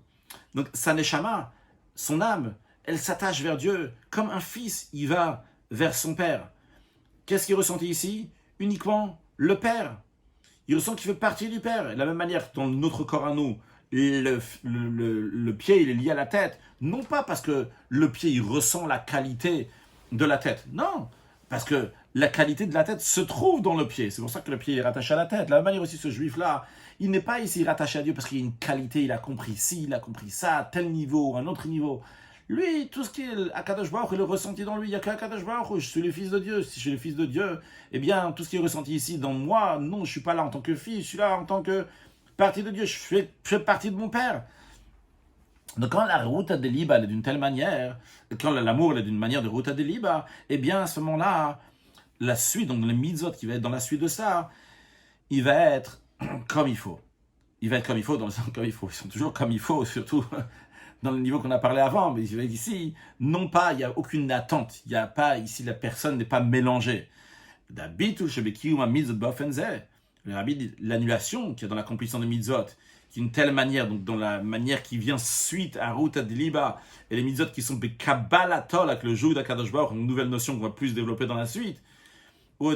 Donc sa neshama, son âme, elle s'attache vers Dieu comme un fils, il va vers son père. Qu'est-ce qu'il ressentit ici? Uniquement le père. Il ressent qu'il fait partie du père. De la même manière que dans notre corps à nous, le pied il est lié à la tête, non pas parce que le pied il ressent la qualité de la tête, non, parce que la qualité de la tête se trouve dans le pied. C'est pour ça que le pied est rattaché à la tête. De la même manière aussi, ce juif-là, il n'est pas ici rattaché à Dieu parce qu'il y a une qualité, il a compris ci, il a compris ça, à tel niveau, un autre niveau. Lui, tout ce qui est Akadosh Baruch Hu, il est ressenti dans lui. Il n'y a qu'Akadosh Baruch Hu. Je suis le fils de Dieu. Si je suis le fils de Dieu, eh bien, tout ce qui est ressenti ici dans moi, non, je ne suis pas là en tant que fils, je suis là en tant que partie de Dieu. Je fais partie de mon père. Donc, quand la Ruta Deliba est d'une telle manière, quand l'amour est d'une manière de Ruta Deliba, eh bien, à ce moment-là, la suite, donc les mitzvot qui va être dans la suite de ça, il va être comme il faut. Il va être comme il faut, dans le sens comme il faut. Ils sont toujours comme il faut, surtout dans le niveau qu'on a parlé avant, mais ici, non pas, il n'y a aucune attente, il n'y a pas, ici, la personne n'est pas mélangée. L'annulation qu'il y a dans l'accomplissement de mitzvot, qui est une telle manière, donc dans la manière qui vient suite à Ruta Deliba, et les mitzvot qui sont bekabbalatol, avec le joug d'Akadosh Baruch Hu, une nouvelle notion qu'on va plus développer dans la suite. Le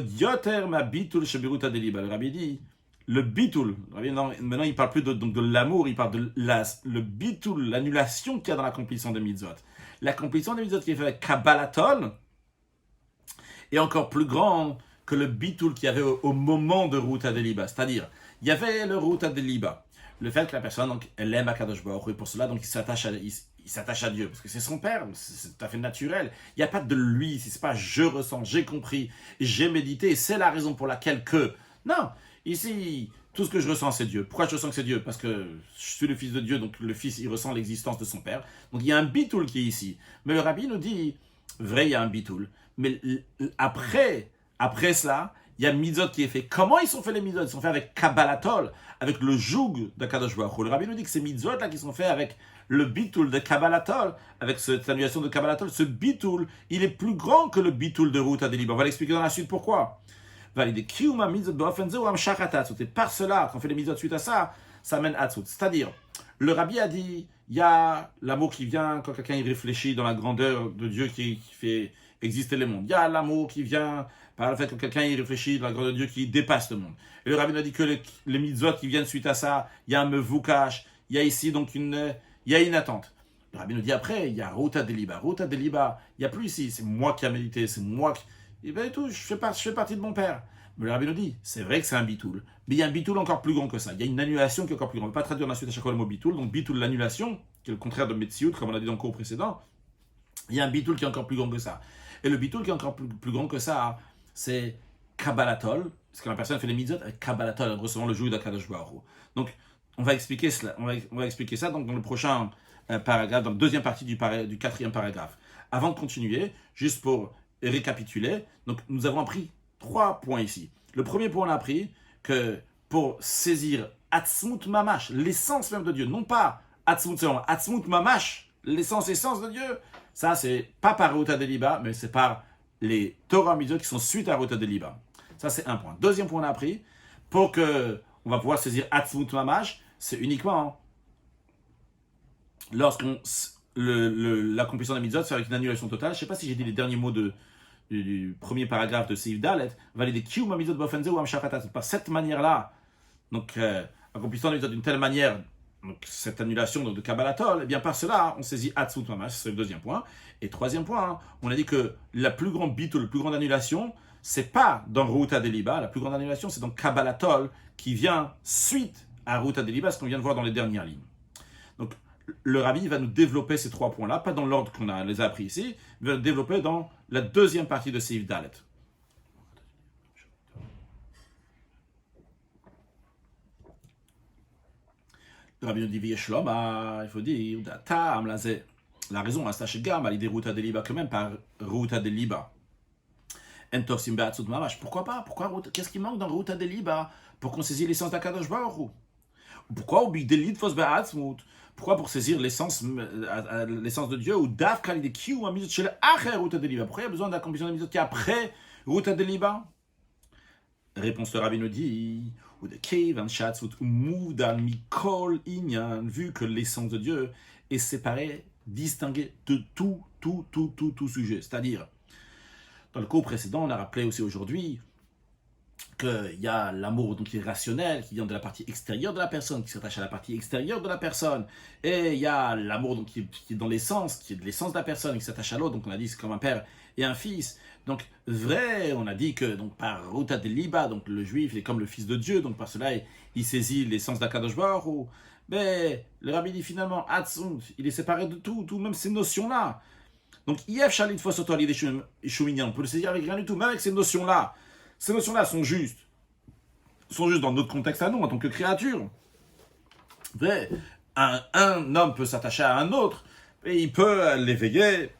Rabbi dit, le bitul, maintenant il parle plus de l'amour, il parle de le bitul, l'annulation qu'il y a dans l'accomplissement des mitzvot. L'accomplissement des mitzvot qui est fait avec kabbalatol est encore plus grand que le bitul qu'il y avait au moment de Ruta Deliba. C'est-à-dire, il y avait le Ruta Deliba, le fait que la personne, donc, elle aime Akadosh Baruch Hu, et pour cela, donc, il s'attache à Dieu, parce que c'est son père, c'est tout à fait naturel. Il n'y a pas de lui, c'est pas je ressens, j'ai compris, j'ai médité, c'est la raison pour laquelle que... Non, ici, tout ce que je ressens, c'est Dieu. Pourquoi je ressens que c'est Dieu? Parce que je suis le fils de Dieu, donc le fils, il ressent l'existence de son père. Donc il y a un bitoul qui est ici. Mais le rabbi nous dit, vrai, il y a un bitoul. Mais après cela, il y a mitzvot qui est fait. Comment ils sont faits les mitzvot? Ils sont faits avec kabbalatol, avec le joug d'Akadosh Baruch Hu. Le rabbi nous dit que ces mitzvot là qui sont faits avec le bitoul de kabbalatol, avec cette annulation de kabbalatol, ce bitoul, il est plus grand que le bitoul de Ruta Deliba. On va l'expliquer dans la suite pourquoi. Et par cela, quand on fait les mitzvot suite à ça, ça mène à Tzut. C'est-à-dire, le rabbi a dit, il y a l'amour qui vient quand quelqu'un y réfléchit dans la grandeur de Dieu qui fait exister le monde. Il y a l'amour qui vient par le fait que quelqu'un y réfléchit dans la grandeur de Dieu qui dépasse le monde. Et le rabbi a dit que les mitzvot qui viennent suite à ça, il y a un mevukash, il y a ici donc il y a une attente. Le rabbi nous dit après, il y a Ruta Deliba. Ruta Deliba, il n'y a plus ici, c'est moi qui a médité, c'est moi qui... Et bien tout, je fais partie de mon père. Mais le rabbi nous dit, c'est vrai que c'est un bitoul, mais il y a un bitoul encore plus grand que ça. Il y a une annulation qui est encore plus grande. On ne va pas traduire dans la suite à chaque fois le mot bitoul. Donc bitoul, l'annulation, qui est le contraire de metsiout, comme on a dit dans le cours précédent. Il y a un bitoul qui est encore plus grand que ça. Et le bitoul qui est encore plus grand que ça, c'est kabbalatol, parce que la personne fait les mitzvot avec kabbalatol, en recevant le joug d'Akadosh Baruch Hu. Donc On va expliquer cela. On va expliquer ça donc dans le prochain paragraphe, dans la deuxième partie du quatrième paragraphe. Avant de continuer, juste pour récapituler, donc nous avons appris 3 points ici. Le premier point, on a appris que pour saisir Atzmut Mamash, l'essence même de Dieu, non pas Atzmut seulement, Atzmut Mamash, essence de Dieu, ça c'est pas par Ruta Deliba, mais c'est par les Torah Mitzvot qui sont suite à Ruta Deliba. Ça c'est un point. Deuxième point, on a appris, pour que on va pouvoir saisir Atzmut Mamash, c'est uniquement lorsqu'on l'accomplissement des mitzvot, c'est avec une annulation totale. Je ne sais pas si j'ai dit les derniers mots du premier paragraphe de Seif Dalet, valider Kiyum mitzvot b'ofen ze ou amshachatat. Par cette manière-là, donc accomplissant les mitzvot d'une telle manière, donc cette annulation de Kabbalatol, et bien par cela, on saisit Atzmut Mamash, c'est le deuxième point. Et troisième point, on a dit que la plus grande bitul, la plus grande annulation, c'est pas dans Ruta Deliba, la plus grande annulation, c'est dans Kabbalatol, qui vient suite à Ruta Deliba, ce qu'on vient de voir dans les dernières lignes. Donc, le Rabbi va nous développer ces 3 points-là, pas dans l'ordre qu'on les a appris ici, il va les développer dans la deuxième partie de Seif Dalet. Le Rabbi nous dit, il faut dire, la raison, à l'idée Ruta Deliba quand même, par Ruta Deliba. Pourquoi pas? Qu'est-ce qui manque dans Ruta Deliba pour qu'on saisisse l'essence d'Akadosh Baruch Hu? Pourquoi au Big Delit Fos Be'atzmut? Pourquoi pour saisir l'essence de Dieu ou Davka l'idée qui ou un mitzvot chez l'acher Ruta Deliba? Pourquoi il y a besoin d'accomplissement des mitzvot qui est après Ruta Deliba? Réponse de Rabbi nous dit ou de Kevan Shatzut ou Moudan Mikol Inyan, vu que l'essence de Dieu est séparée, distinguée de tout sujet. C'est-à-dire, dans le cours précédent, on a rappelé aussi aujourd'hui qu'il y a l'amour donc qui est rationnel, qui vient de la partie extérieure de la personne, qui s'attache à la partie extérieure de la personne, et il y a l'amour donc qui est dans l'essence, qui est de l'essence de la personne, qui s'attache à l'autre, donc on a dit c'est comme un père et un fils. Donc vrai, on a dit que donc par Ruta Deliba, donc le juif il est comme le fils de Dieu, donc par cela il saisit l'essence d'Akadosh Baruch Hu. Mais le Rabbi dit finalement, Atzmut, il est séparé de tout, même ces notions-là. Donc, Yef Shalit Fosoto Ali Shuminyan, on peut le saisir avec rien du tout, même avec ces notions-là. Ces notions-là sont justes dans notre contexte à nous, en tant que créature. Vrai, un homme peut s'attacher à un autre, et il peut l'éveiller,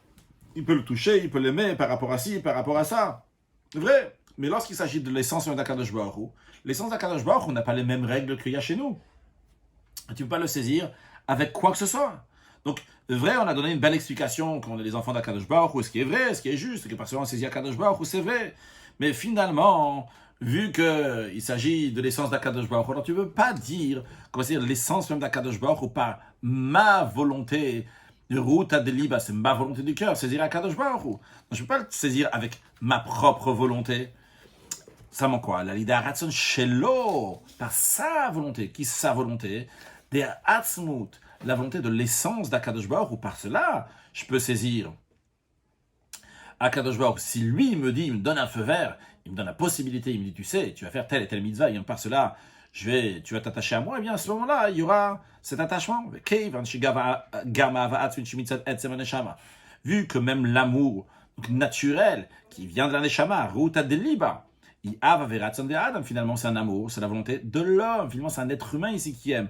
il peut le toucher, il peut l'aimer par rapport à ci, par rapport à ça. Vrai, mais lorsqu'il s'agit de l'essence d'Akadosh Baruch Hu, l'essence d'Akadosh Baruch Hu n'a pas les mêmes règles qu'il y a chez nous. Tu ne peux pas le saisir avec quoi que ce soit. Donc, vrai, on a donné une belle explication qu'on est les enfants d'Akadosh Baruch Hu, ce qui est vrai, ce qui est juste, que parce qu'on saisit Akadosh Baruch Hu, c'est vrai. Mais finalement, vu qu'il s'agit de l'essence d'Akadosh Baruch Hu, alors tu ne veux pas dire, comment dire, l'essence même d'Akadosh Baruch Hu par ma volonté, Ruta Deliba, c'est ma volonté du cœur, saisir Akadosh Baruch Hu. Donc, je ne peux pas le saisir avec ma propre volonté. Ça manque quoi? La Lida Ratson Shelo, par sa volonté. Qui sa volonté? Des Atzmut, la volonté de l'essence d'Akadosh Baruch Hu. Par cela, je peux saisir Akadosh Baruch Hu. Si lui me dit, il me donne un feu vert, il me donne la possibilité, il me dit, tu sais, tu vas faire telle et telle mitzvah, et par cela, tu vas t'attacher à moi, et bien à ce moment-là, il y aura cet attachement. Vu que même l'amour naturel, qui vient de la neshama, Ruta Deliba, finalement c'est un amour, c'est la volonté de l'homme, finalement c'est un être humain ici qui aime.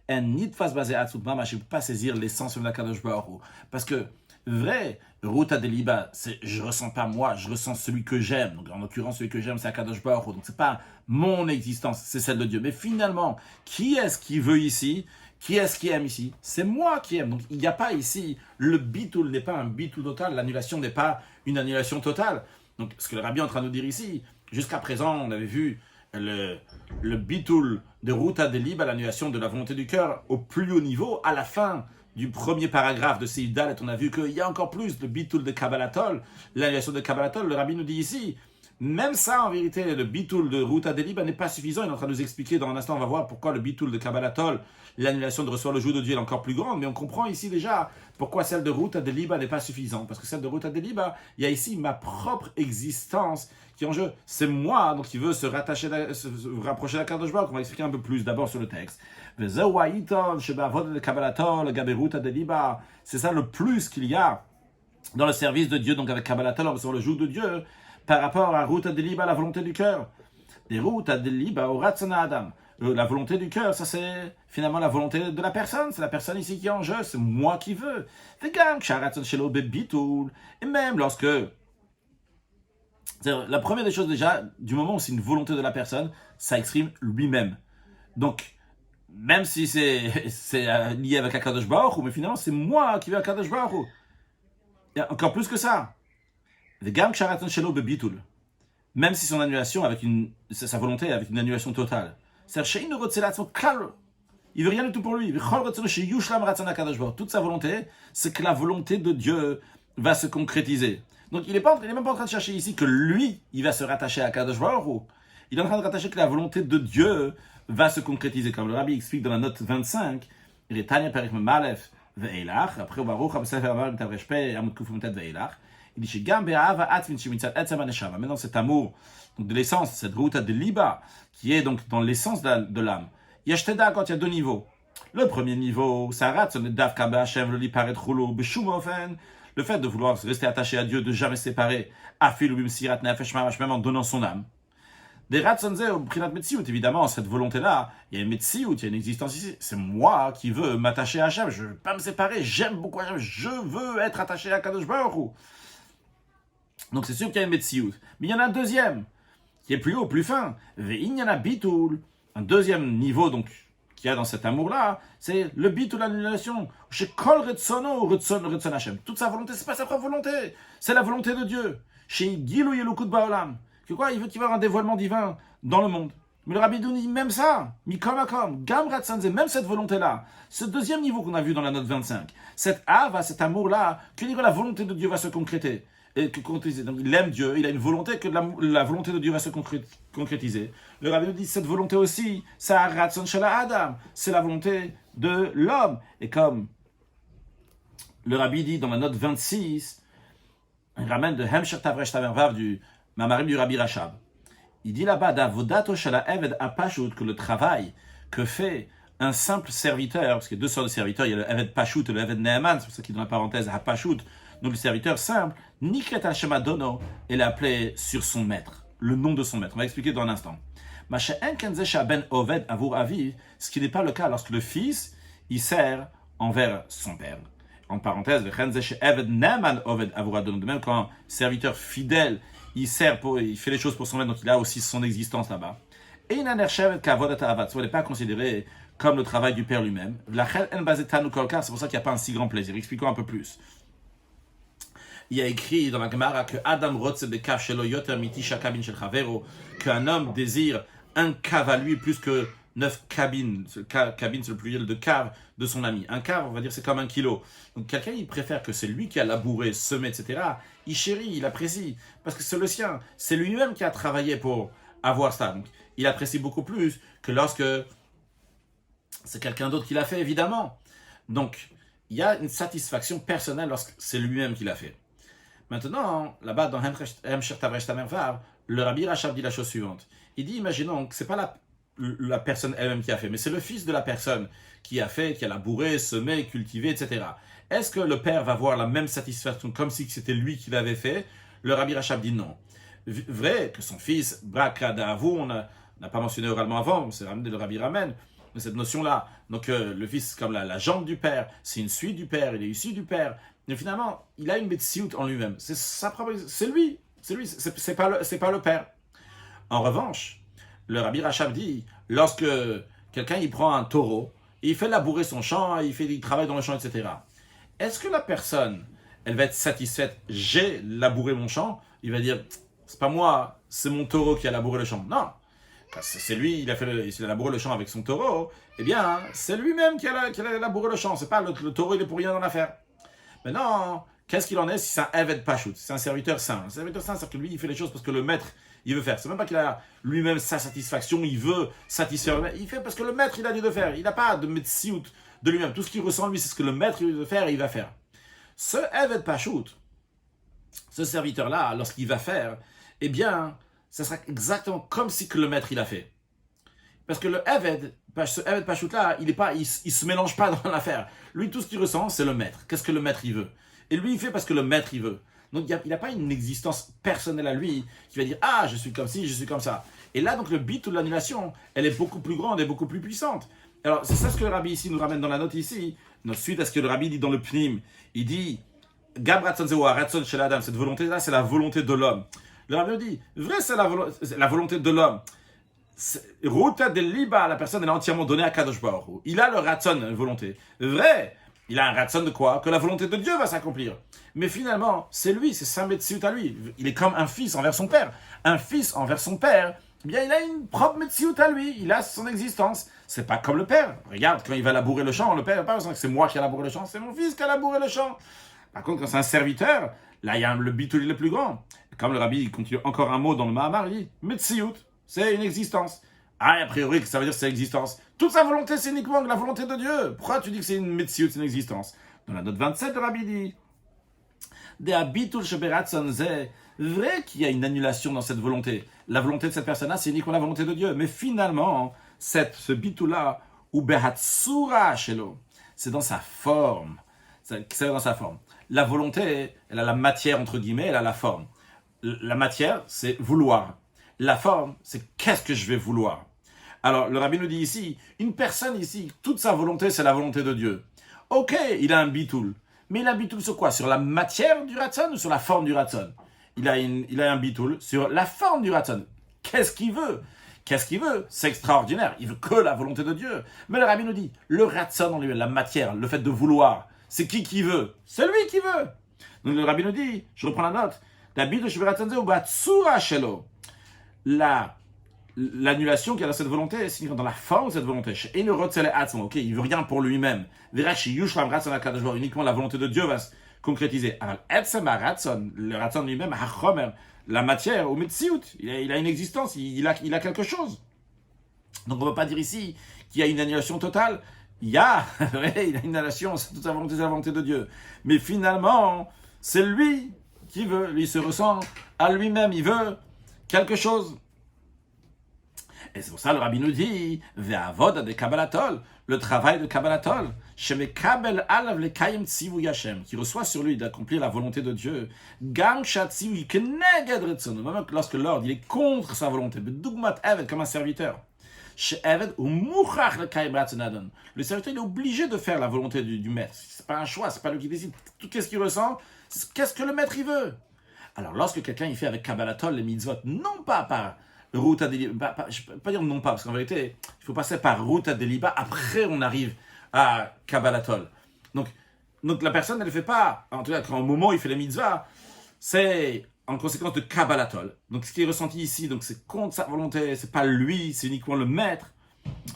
Je ne peux pas saisir l'essence de la Kadosh Baruch Hu. Parce que, vrai, Ruta Deliba, c'est je ne ressens pas moi, je ressens celui que j'aime. Donc en l'occurrence, celui que j'aime, c'est Akadosh Baruch Hu. Donc c'est pas mon existence, c'est celle de Dieu. Mais finalement, qui est-ce qui veut ici? Qui est-ce qui aime ici? C'est moi qui aime. Donc il n'y a pas ici, le bitul n'est pas un bitul total, l'annulation n'est pas une annulation totale. Donc ce que le Rabbi est en train de nous dire ici, jusqu'à présent, on avait vu le bitul de Ruta Deliba, l'annulation de la volonté du cœur au plus haut niveau, à la fin du premier paragraphe de Seif Dalet, on a vu qu'il y a encore plus le bitul de Kabbalatol, l'annulation de Kabbalatol. Le Rabbi nous dit ici, même ça en vérité, le bitul de Ruta Deliba n'est pas suffisant. Il est en train de nous expliquer dans un instant, on va voir pourquoi le bitul de Kabbalatol, l'annulation de recevoir le jour de Dieu est encore plus grande, mais on comprend ici déjà pourquoi celle de Ruta Deliba n'est pas suffisante. Parce que celle de Ruta Deliba, il y a ici ma propre existence qui est en jeu. C'est moi donc qui veut se rapprocher de la Kadosh Baruch Hu. On va expliquer un peu plus d'abord sur le texte. C'est ça le plus qu'il y a dans le service de Dieu, donc avec Kabbalatol, on recevoir le jour de Dieu, par rapport à Ruta Deliba, la volonté du cœur. Des Ruta Deliba au Ratzon Adam. La volonté du cœur, ça c'est finalement la volonté de la personne. C'est la personne ici qui est en jeu, c'est moi qui veux. Et même lorsque... La première des choses déjà, du moment où c'est une volonté de la personne, ça exprime lui-même. Donc, même si c'est lié avec Akadosh Baruch Hu, mais finalement c'est moi qui veux Akadosh Baruch Hu. Et encore plus que ça. Même si son annulation avec sa volonté avec une annulation totale. C'est-à-dire, il veut rien du tout pour lui. Toute sa volonté, c'est que la volonté de Dieu va se concrétiser. Donc il n'est même pas en train de chercher ici que lui, il va se rattacher à Kadosh Baruch Hu. Il est en train de rattacher que la volonté de Dieu va se concrétiser. Comme le Rabbi explique dans la note 25, il est Tanya Perich Malef Ve'elach, après au Baruch, il dit maintenant cet amour donc de l'essence, cette route de liba, qui est donc dans l'essence de l'âme. Yashteda, quand il y a deux niveaux. Le premier niveau, Sarat, le fait de vouloir rester attaché à Dieu, de jamais se séparer, même en donnant son âme. Des Ratzonze, au Prinat Metsiout, évidemment, cette volonté-là, il y a une Metsiout, il y a une existence ici. C'est moi qui veux m'attacher à Hachem, je ne veux pas me séparer, j'aime beaucoup Hachem, je veux être attaché à Kadosh Baruch Hu. Donc c'est sûr qu'il y a une Metsiout. Mais il y en a un deuxième, qui est plus haut, plus fin. Ve'inyana Bitoul. Un deuxième niveau, donc, qu'il y a dans cet amour-là, c'est le Bitoul, l'annulation. Chez Kol Retsono, Retson Hachem. Toute sa volonté, c'est pas sa propre volonté, c'est la volonté de Dieu. Chez Gilou Yelukut Baolam. Que quoi, il veut qu'il y ait un dévoilement divin dans le monde. Mais le Rabbi dit même ça, Mikomakom, Gam Ratsanze, même cette volonté-là, ce deuxième niveau qu'on a vu dans la note 25, cette ava, cet amour-là, que la volonté de Dieu va se concrétiser. Et que concrétiser. Donc il aime Dieu, il a une volonté que la volonté de Dieu va se concrétiser. Le Rabbi nous dit cette volonté aussi, ça Ratson Shala Adam, c'est la volonté de l'homme. Et comme le Rabbi dit dans la note 26, il ramène de Hemsher Tavresh Tamervav du Mamarim du Rabbi Rachab. Il dit là-bas d'Avodato Shala Eved Apashut, que le travail que fait un simple serviteur, parce qu'il y a deux sortes de serviteurs, il y a le Eved Pashut et le Eved Ne'eman, c'est pour ça qu'il est dans la parenthèse Apashut. Donc le serviteur simple, Nikret Hashem Adono, il est appelé sur son maître, le nom de son maître. On va expliquer dans un instant. Ben Oved Avour Aviv, ce qui n'est pas le cas lorsque le fils, il sert envers son père. En parenthèse, Eved Ne'eman Oved Avour Adono, de même quand un serviteur fidèle, il fait les choses pour son maître, donc il a aussi son existence là-bas. Et il n'est pas considéré comme le travail du père lui-même. C'est pour ça qu'il n'y a pas un si grand plaisir. Expliquons un peu plus. Il y a écrit dans la Gemara que Adam rotze bekav shelo yoter mitisha kabin shel chavero, qu'un homme désire un cave à lui plus que 9 cabines. Cabine, c'est le pluriel de cave de son ami. Un cave, on va dire, c'est comme 1 kilo. Donc quelqu'un, il préfère que c'est lui qui a labouré, semé, etc. Il chérit, il apprécie, parce que c'est le sien. C'est lui-même qui a travaillé pour avoir ça. Donc il apprécie beaucoup plus que lorsque c'est quelqu'un d'autre qui l'a fait, évidemment. Donc il y a une satisfaction personnelle lorsque c'est lui-même qui l'a fait. Maintenant, là-bas, dans Hemsher Tavresh Tamervav, le Rabbi Rachab dit la chose suivante. Il dit, imaginons que ce n'est pas la personne elle-même qui a fait, mais c'est le fils de la personne qui a fait, qui a labouré, semé, cultivé, etc. Est-ce que le père va avoir la même satisfaction comme si c'était lui qui l'avait fait? Le Rabbi Rachab dit non. Vrai que son fils, Brakadavu, on n'a pas mentionné oralement avant, c'est ramené le Rabbi ramène, cette notion-là. Donc le fils, comme la jambe du père, c'est une suite du père, il est issu du père. Mais finalement, il a une metsiout en lui-même. C'est lui. C'est pas le père. En revanche, le Rabbi Rachab dit, lorsque quelqu'un il prend un taureau, il fait labourer son champ, il travaille dans le champ, etc. Est-ce que la personne, elle va être satisfaite? J'ai labouré mon champ. Il va dire, c'est pas moi, c'est mon taureau qui a labouré le champ. Non. C'est lui, il a labouré le champ avec son taureau. Eh bien, c'est lui-même qui a labouré le champ. C'est pas le taureau, il est pour rien dans l'affaire. Maintenant, qu'est-ce qu'il en est si c'est un Eved Pashut, c'est un serviteur saint? Un serviteur saint, c'est-à-dire que lui, il fait les choses parce que le maître, il veut faire. C'est même pas qu'il a lui-même sa satisfaction, il veut satisfaire le maître. Il fait parce que le maître, il a dit de faire. Il n'a pas de metsiout de lui-même. Tout ce qu'il ressent, lui, c'est ce que le maître, il veut faire et il va faire. Ce Eved Pashut, ce serviteur-là, lorsqu'il va faire, eh bien, ça sera exactement comme si que le maître, il a fait. Parce que ce Eved Pashut-là, il se mélange pas dans l'affaire. Lui, tout ce qu'il ressent, c'est le maître. Qu'est-ce que le maître, il veut? Et lui, il fait parce que le maître, il veut. Donc il n'a pas une existence personnelle à lui qui va dire « Ah, je suis comme ci, je suis comme ça ». Et là, donc le bit ou l'annulation, elle est beaucoup plus grande et beaucoup plus puissante. Alors, c'est ça ce que le rabbi ici nous ramène dans la note ici. Suite à ce que le rabbi dit dans le Pnim, il dit « Gam ratzon zeu ratzon shel adam », cette volonté-là, c'est la volonté de l'homme. Le rabbi dit « Vrai, c'est la volonté de l'homme ». Ruta de Liba, la personne, elle est entièrement donnée à Kadosh Baruch Hu. Il a le ratzon, une volonté. Vrai, il a un ratzon de quoi? Que la volonté de Dieu va s'accomplir. Mais finalement, c'est lui, c'est sa metziut à lui. Il est comme un fils envers son père. Un fils envers son père, eh bien, il a une propre metziut à lui. Il a son existence. C'est pas comme le père. Regarde, quand il va labourer le champ, le père, pas que c'est moi qui ai labouré le champ, c'est mon fils qui a labouré le champ. Par contre, quand c'est un serviteur, là, il y a le bitouli le plus grand. Comme le rabbi, il continue encore un mot dans le Mahamar, il dit metziut. C'est une existence. Ah, a priori, ça veut dire que c'est l'existence. Toute sa volonté, c'est uniquement la volonté de Dieu. Pourquoi tu dis que c'est une metziut, c'est une existence? Dans la note 27, le rabbi dit de habitul sheberatzon zeh, vrai qu'il y a une annulation dans cette volonté. La volonté de cette personne-là, c'est uniquement la volonté de Dieu. Mais finalement, ce bitul-là, ou behatsura shelo, c'est dans sa forme. C'est dans sa forme. La volonté, elle a la matière, entre guillemets, elle a la forme. La matière, c'est vouloir. La forme, c'est qu'est-ce que je vais vouloir. Alors, le rabbi nous dit ici, une personne ici, toute sa volonté, c'est la volonté de Dieu. Ok, il a un bitoul. Mais il a un bitoul sur quoi? Sur la matière du ratzon ou sur la forme du ratzon? Il a un bitoul sur la forme du ratzon. Qu'est-ce qu'il veut? Qu'est-ce qu'il veut? C'est extraordinaire. Il veut que la volonté de Dieu. Mais le rabbi nous dit, le ratzon en lui, la matière, le fait de vouloir, c'est qui veut? C'est lui qui veut. Donc le rabbi nous dit, je reprends la note, d'habitude, je vais ratzon ou batsura shelo. L'annulation qu'il y a dans cette volonté, c'est dans la forme de cette volonté. Et ne retzele atzmo, ok, il veut rien pour lui-même. Uniquement la volonté de Dieu va se concrétiser. Le ratzon lui-même, la matière, au metziut, il a une existence, il a quelque chose. Donc on ne peut pas dire ici qu'il y a une annulation totale. Il a une annulation, c'est toute sa volonté, c'est la volonté de Dieu. Mais finalement, c'est lui qui veut, lui se ressent à lui-même, il veut quelque chose. Et c'est pour ça le rabbi nous dit ve'avoda de kabbalatol, le travail de kabbalatol, shemekabel alav lekayim tzivu yashem, qui reçoit sur lui d'accomplir la volonté de Dieu. Gam shatzivu keneged retzono, même lorsque l'ordre il est contre sa volonté. Bedugmat eved, comme un serviteur. She'eved ou muchach lekayim ratzonadon. Le serviteur il est obligé de faire la volonté du maître. C'est pas un choix, c'est pas lui qui décide. Tout qu'est-ce qu'il ressent, qu'est-ce que le maître il veut. Alors, lorsque quelqu'un il fait avec Kabbalatol les mitzvot, non pas par Ruta de Liba, je ne peux pas dire non pas, parce qu'en vérité, il faut passer par Ruta de Liba, après on arrive à Kabbalatol. Donc la personne, elle ne fait pas, en tout cas, quand au moment où il fait les mitzvahs, c'est en conséquence de Kabbalatol. Donc ce qui est ressenti ici, donc c'est contre sa volonté, c'est pas lui, c'est uniquement le maître.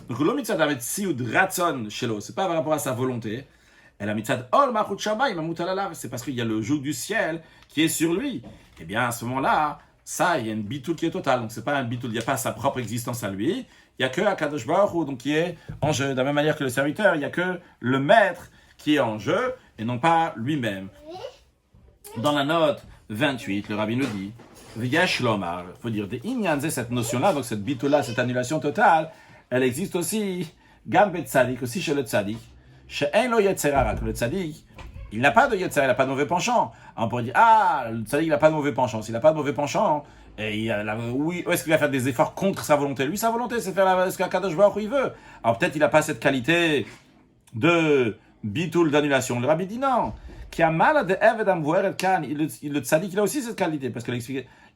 Donc le mitzvah d'Avet Sioud Ratzon Shelo, c'est pas par rapport à sa volonté. Et la mitzvah Ol Machut Shabbai Mamut Alalav, c'est parce qu'il y a le joug du ciel qui est sur lui. Et bien à ce moment-là, ça, il y a une bitoul qui est totale. Donc c'est pas un bitoul, il n'y a pas sa propre existence à lui. Il n'y a que Akadosh Baruch Hu, donc qui est en jeu. De la même manière que le serviteur, il n'y a que le maître qui est en jeu et non pas lui-même. Dans la note 28, le rabbi nous dit V'yesh lomar, il faut dire, cette notion-là, donc cette bitoul-là, cette annulation totale, elle existe aussi, Gam bet tzadik, aussi chez le tzadik. She'en lo yetzerara, que le tzaddik, il n'a pas de yetzer, il n'a pas de mauvais penchant. On pourrait dire, le tzaddik, il n'a pas de mauvais penchant. S'il n'a pas de mauvais penchant, et oui, est-ce qu'il va faire des efforts contre sa volonté? Lui, sa volonté, c'est faire ce qu'Akadosh Baruch Hu il veut. Alors peut-être il n'a pas cette qualité de bitoul, d'annulation. Le rabbi dit non. Qui a mal de Eved Amvouer Kan, le tzaddik, il a aussi cette qualité. Parce que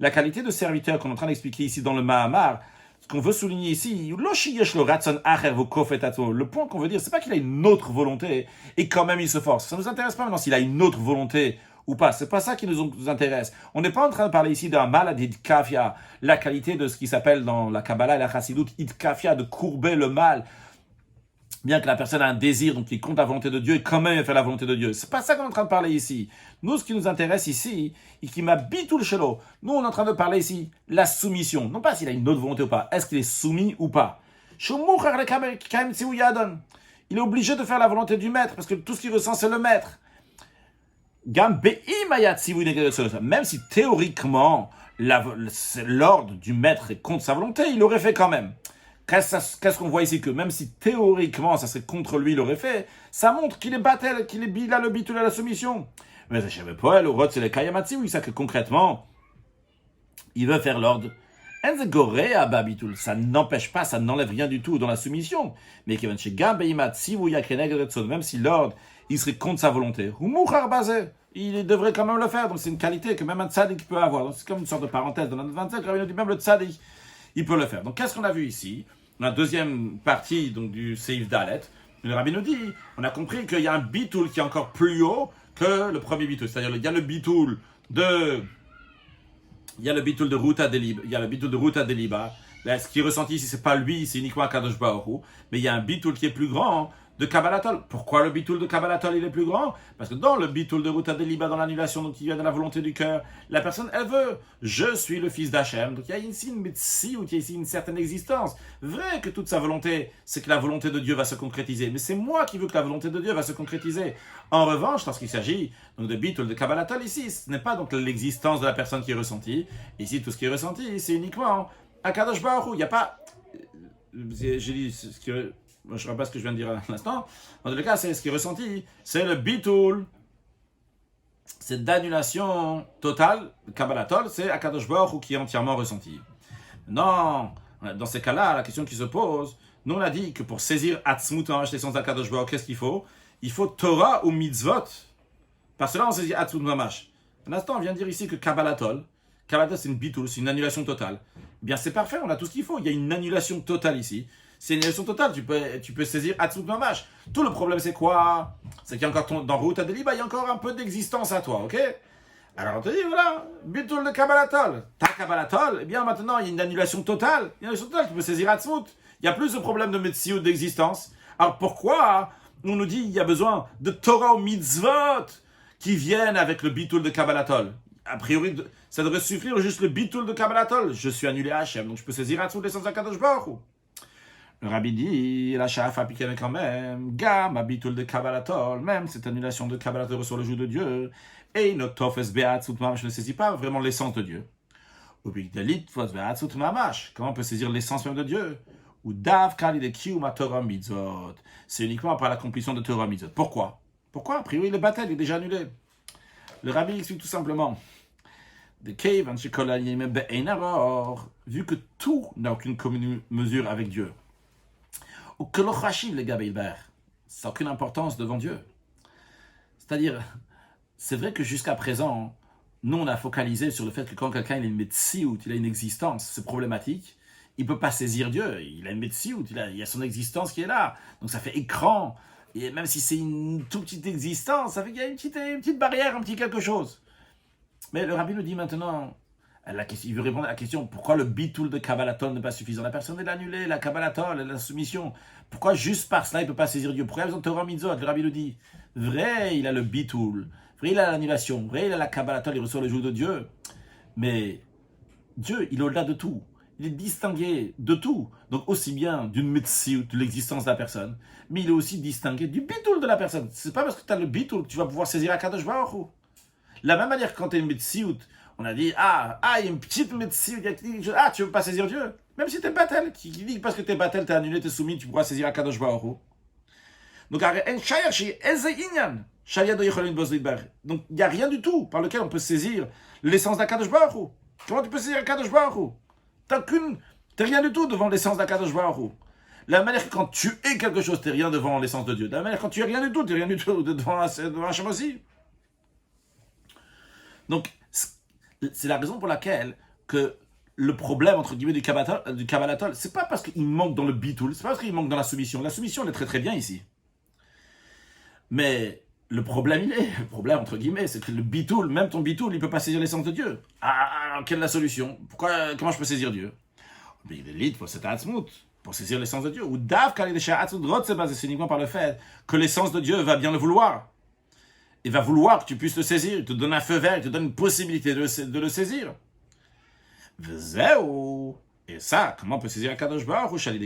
la qualité de serviteur qu'on est en train d'expliquer ici dans le Mahamar, ce qu'on veut souligner ici, le point qu'on veut dire, c'est pas qu'il a une autre volonté et quand même il se force. Ça nous intéresse pas maintenant s'il a une autre volonté ou pas. C'est pas ça qui nous intéresse. On n'est pas en train de parler ici d'un mal d'idkafia, la qualité de ce qui s'appelle dans la Kabbalah et la Chassidut, idkafia, de courber le mal. Bien que la personne a un désir, donc il compte la volonté de Dieu et quand même il fait la volonté de Dieu. C'est pas ça qu'on est en train de parler ici. Nous, ce qui nous intéresse ici, et qui m'habite tout le shelo, nous on est en train de parler ici la soumission. Non pas s'il a une autre volonté ou pas, est-ce qu'il est soumis ou pas. Il est obligé de faire la volonté du maître, parce que tout ce qu'il ressent c'est le maître. Même si théoriquement, l'ordre du maître est contre sa volonté, il l'aurait fait quand même. Qu'est-ce qu'on voit ici? Que même si théoriquement ça serait contre lui, il l'aurait fait, ça montre qu'il est battel, qu'il a le bitul à la soumission. Mais Poel, ou Rot, c'est le Kayamatsi, oui, ça que concrètement, il veut faire l'ordre. Ça n'empêche pas, ça n'enlève rien du tout dans la soumission. Mais même si l'ordre, il serait contre sa volonté, il devrait quand même le faire. Donc c'est une qualité que même un tzaddik peut avoir. Donc c'est comme une sorte de parenthèse dans la 25, même le tzaddik, il peut le faire. Donc qu'est-ce qu'on a vu ici? Dans la deuxième partie donc, du Seif Dalet, le rabbi nous dit, on a compris qu'il y a un bitoul qui est encore plus haut que le premier bitoul. C'est-à-dire il y a le bitoul de... Il y a le bitoul de Ruta Deliba. Il y a le bitoul de Ruta Deliba. Ce qui est ressenti ici, c'est pas lui, c'est uniquement Kadosh Baruch Hu. Mais il y a un bitoul qui est plus grand de Kabbalatol. Pourquoi le bitoul de Kabbalatol il est plus grand? Parce que dans le bitoul de Ruta Deliba, dans l'annulation, donc qui vient de la volonté du cœur, la personne, elle veut, je suis le fils d'Hachem. Donc il y a ici une médecine, il y a ici une certaine existence. Vrai que toute sa volonté, c'est que la volonté de Dieu va se concrétiser. Mais c'est moi qui veux que la volonté de Dieu va se concrétiser. En revanche, lorsqu'il s'agit donc de bitoul de Kabbalatol ici, ce n'est pas donc l'existence de la personne qui est ressentie. Ici, tout ce qui est ressenti, c'est uniquement un Kadosh Baruch Hu. Il n'y a pas... J'ai dit ce que... Je ne sais pas ce que je viens de dire à l'instant. En tout cas, c'est ce qui est ressenti. C'est le bitoul. C'est d'annulation totale. Kabbalatol, c'est Akadosh Baruch Hu qui est entièrement ressenti. Non, dans ces cas-là, la question qui se pose, nous on a dit que pour saisir Atzmut Mamash, l'essence d'Akadosh Baruch Hu, qu'est-ce qu'il faut? Il faut Torah ou Mitzvot. Par cela, on saisit Atzmut Mamash. Un instant, on vient de dire ici que Kabbalatol, c'est une bitoul, c'est une annulation totale. Eh bien, c'est parfait, on a tout ce qu'il faut. Il y a une annulation totale ici. C'est une annulation totale, tu peux saisir Atzmut Mamash. Tout le problème, c'est quoi? C'est qu'il y a encore dans Ruta Deliba, il y a encore un peu d'existence à toi, ok? Alors on te dit, voilà, bitoul de Kabbalatol. Ta Kabbalatol, eh bien maintenant, il y a une annulation totale. Une annulation totale, tu peux saisir Atzmut. Il y a plus de problème de médecine ou d'existence. Alors pourquoi on nous dit qu'il y a besoin de Torah ou Mitzvot qui viennent avec le bitoul de Kabbalatol? A priori, ça devrait suffire juste le bitoul de Kabbalatol. Je suis annulé à Hachem, donc je peux saisir Atzmut l'essence de Kadosh Baruch Hu. Le rabbi dit, la chaf appliquée quand même, gam, bitoul de Kabbalatol, même cette annulation de Kabbalatol sur le jour de Dieu, et notre tofes be'atzut mamash ne saisit pas vraiment l'essence de Dieu. Ou bigdalit fos be'atzut mamash, comment on peut saisir l'essence même de Dieu? Ou dav kali de kiyuma Torah mitzvot, c'est uniquement par l'accomplissement de Torah mitzvot. Pourquoi? Pourquoi? A priori, le baptême est déjà annulé. Le rabbi explique tout simplement. Vu que tout n'a aucune commune mesure avec Dieu, ou que le chashiv le gabeilber, ça n'a aucune importance devant Dieu. C'est-à-dire, c'est vrai que jusqu'à présent, nous on a focalisé sur le fait que quand quelqu'un il a une médecine, il a une existence, c'est problématique, il ne peut pas saisir Dieu, il a une médecine, il y a son existence qui est là, donc ça fait écran, et même si c'est une toute petite existence, ça fait qu'il y a une petite barrière, un petit quelque chose. Mais le rabbi nous dit maintenant, il veut répondre à la question, pourquoi le bitoul de Kabbalatol n'est pas suffisant? La personne est annulée, la Kabbalatol, la soumission. Pourquoi juste par cela il ne peut pas saisir Dieu? Pourquoi il a besoin de Torah Mitzvot? Le rabbi nous dit, vrai, il a le bitoul, vrai, il a l'annulation, vrai, il a la Kabbalatol, il reçoit le jour de Dieu. Mais Dieu, il est au-delà de tout. Il est distingué de tout. Donc aussi bien d'une médecine, de l'existence de la personne, mais il est aussi distingué du bitoul de la personne. C'est pas parce que tu as le bitoul que tu vas pouvoir saisir Akadosh Baruch Hu. De la même manière que quand tu es une médecine, on a dit, il y a une petite médecine, tu veux pas saisir Dieu? Même si tu es Batel, qui dit que parce que tu es Batel, tu es annulé, tu es soumis, tu pourras saisir Akadosh Baruch Hu. Donc, il n'y a rien du tout par lequel on peut saisir l'essence d'Akadosh Baruch Hu. Comment tu peux saisir Akadosh Baruch Hu? T'es rien du tout devant l'essence d'Akadosh Baruch Hu. De la manière que quand tu es quelque chose, t'es rien devant l'essence de Dieu. De la manière que quand tu es rien du tout, t'es rien du tout devant Hachem aussi. Donc, c'est la raison pour laquelle que le problème, entre guillemets, du Kabbalatol, c'est pas parce qu'il manque dans le bitoul, c'est pas parce qu'il manque dans la soumission. La soumission, elle est très très bien ici. Mais le problème, entre guillemets, c'est que le bitoul, même ton bitoul, il peut pas saisir l'essence de Dieu. Quelle est la solution? Comment je peux saisir Dieu? Il est l'élite pour cet Atzmut, pour saisir l'essence de Dieu. Ou Dav, c'est basé uniquement par le fait que l'essence de Dieu va bien le vouloir. Il va vouloir que tu puisses le saisir, il te donne un feu vert, il te donne une possibilité de le saisir. Et ça, comment on peut saisir un Kadosh Baruch Hu?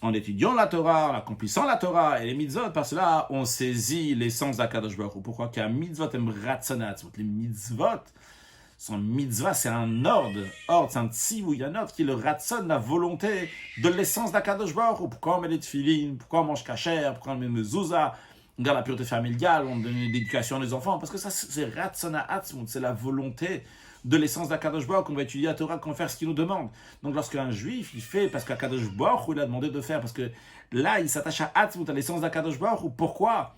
En étudiant la Torah, en accomplissant la Torah et les mitzvot, par cela, on saisit l'essence d'Akadosh Baruch Hu. Pourquoi? Car mitzvot aime ratzonat. Les mitzvot, son mitzvah, c'est un ordre, c'est un tzivou, il y a un ordre qui est le ratzon, la volonté de l'essence d'Akadosh Baruch Hu. Pourquoi on met les tefilines? Pourquoi on mange kasher? Pourquoi on met mezouza? on garde la pureté familiale, on donne l'éducation aux enfants, parce que ça, c'est Ratzon Ha'atzmut, c'est la volonté de l'essence d'Akadosh Baruch qu'on va étudier la Torah, qu'on va faire ce qu'il nous demande. Donc lorsqu'un juif, il fait parce qu'Akadosh Baruch il a demandé de faire, parce que là, il s'attache à Ha'atzmut, à l'essence d'Akadosh Baruch. Pourquoi?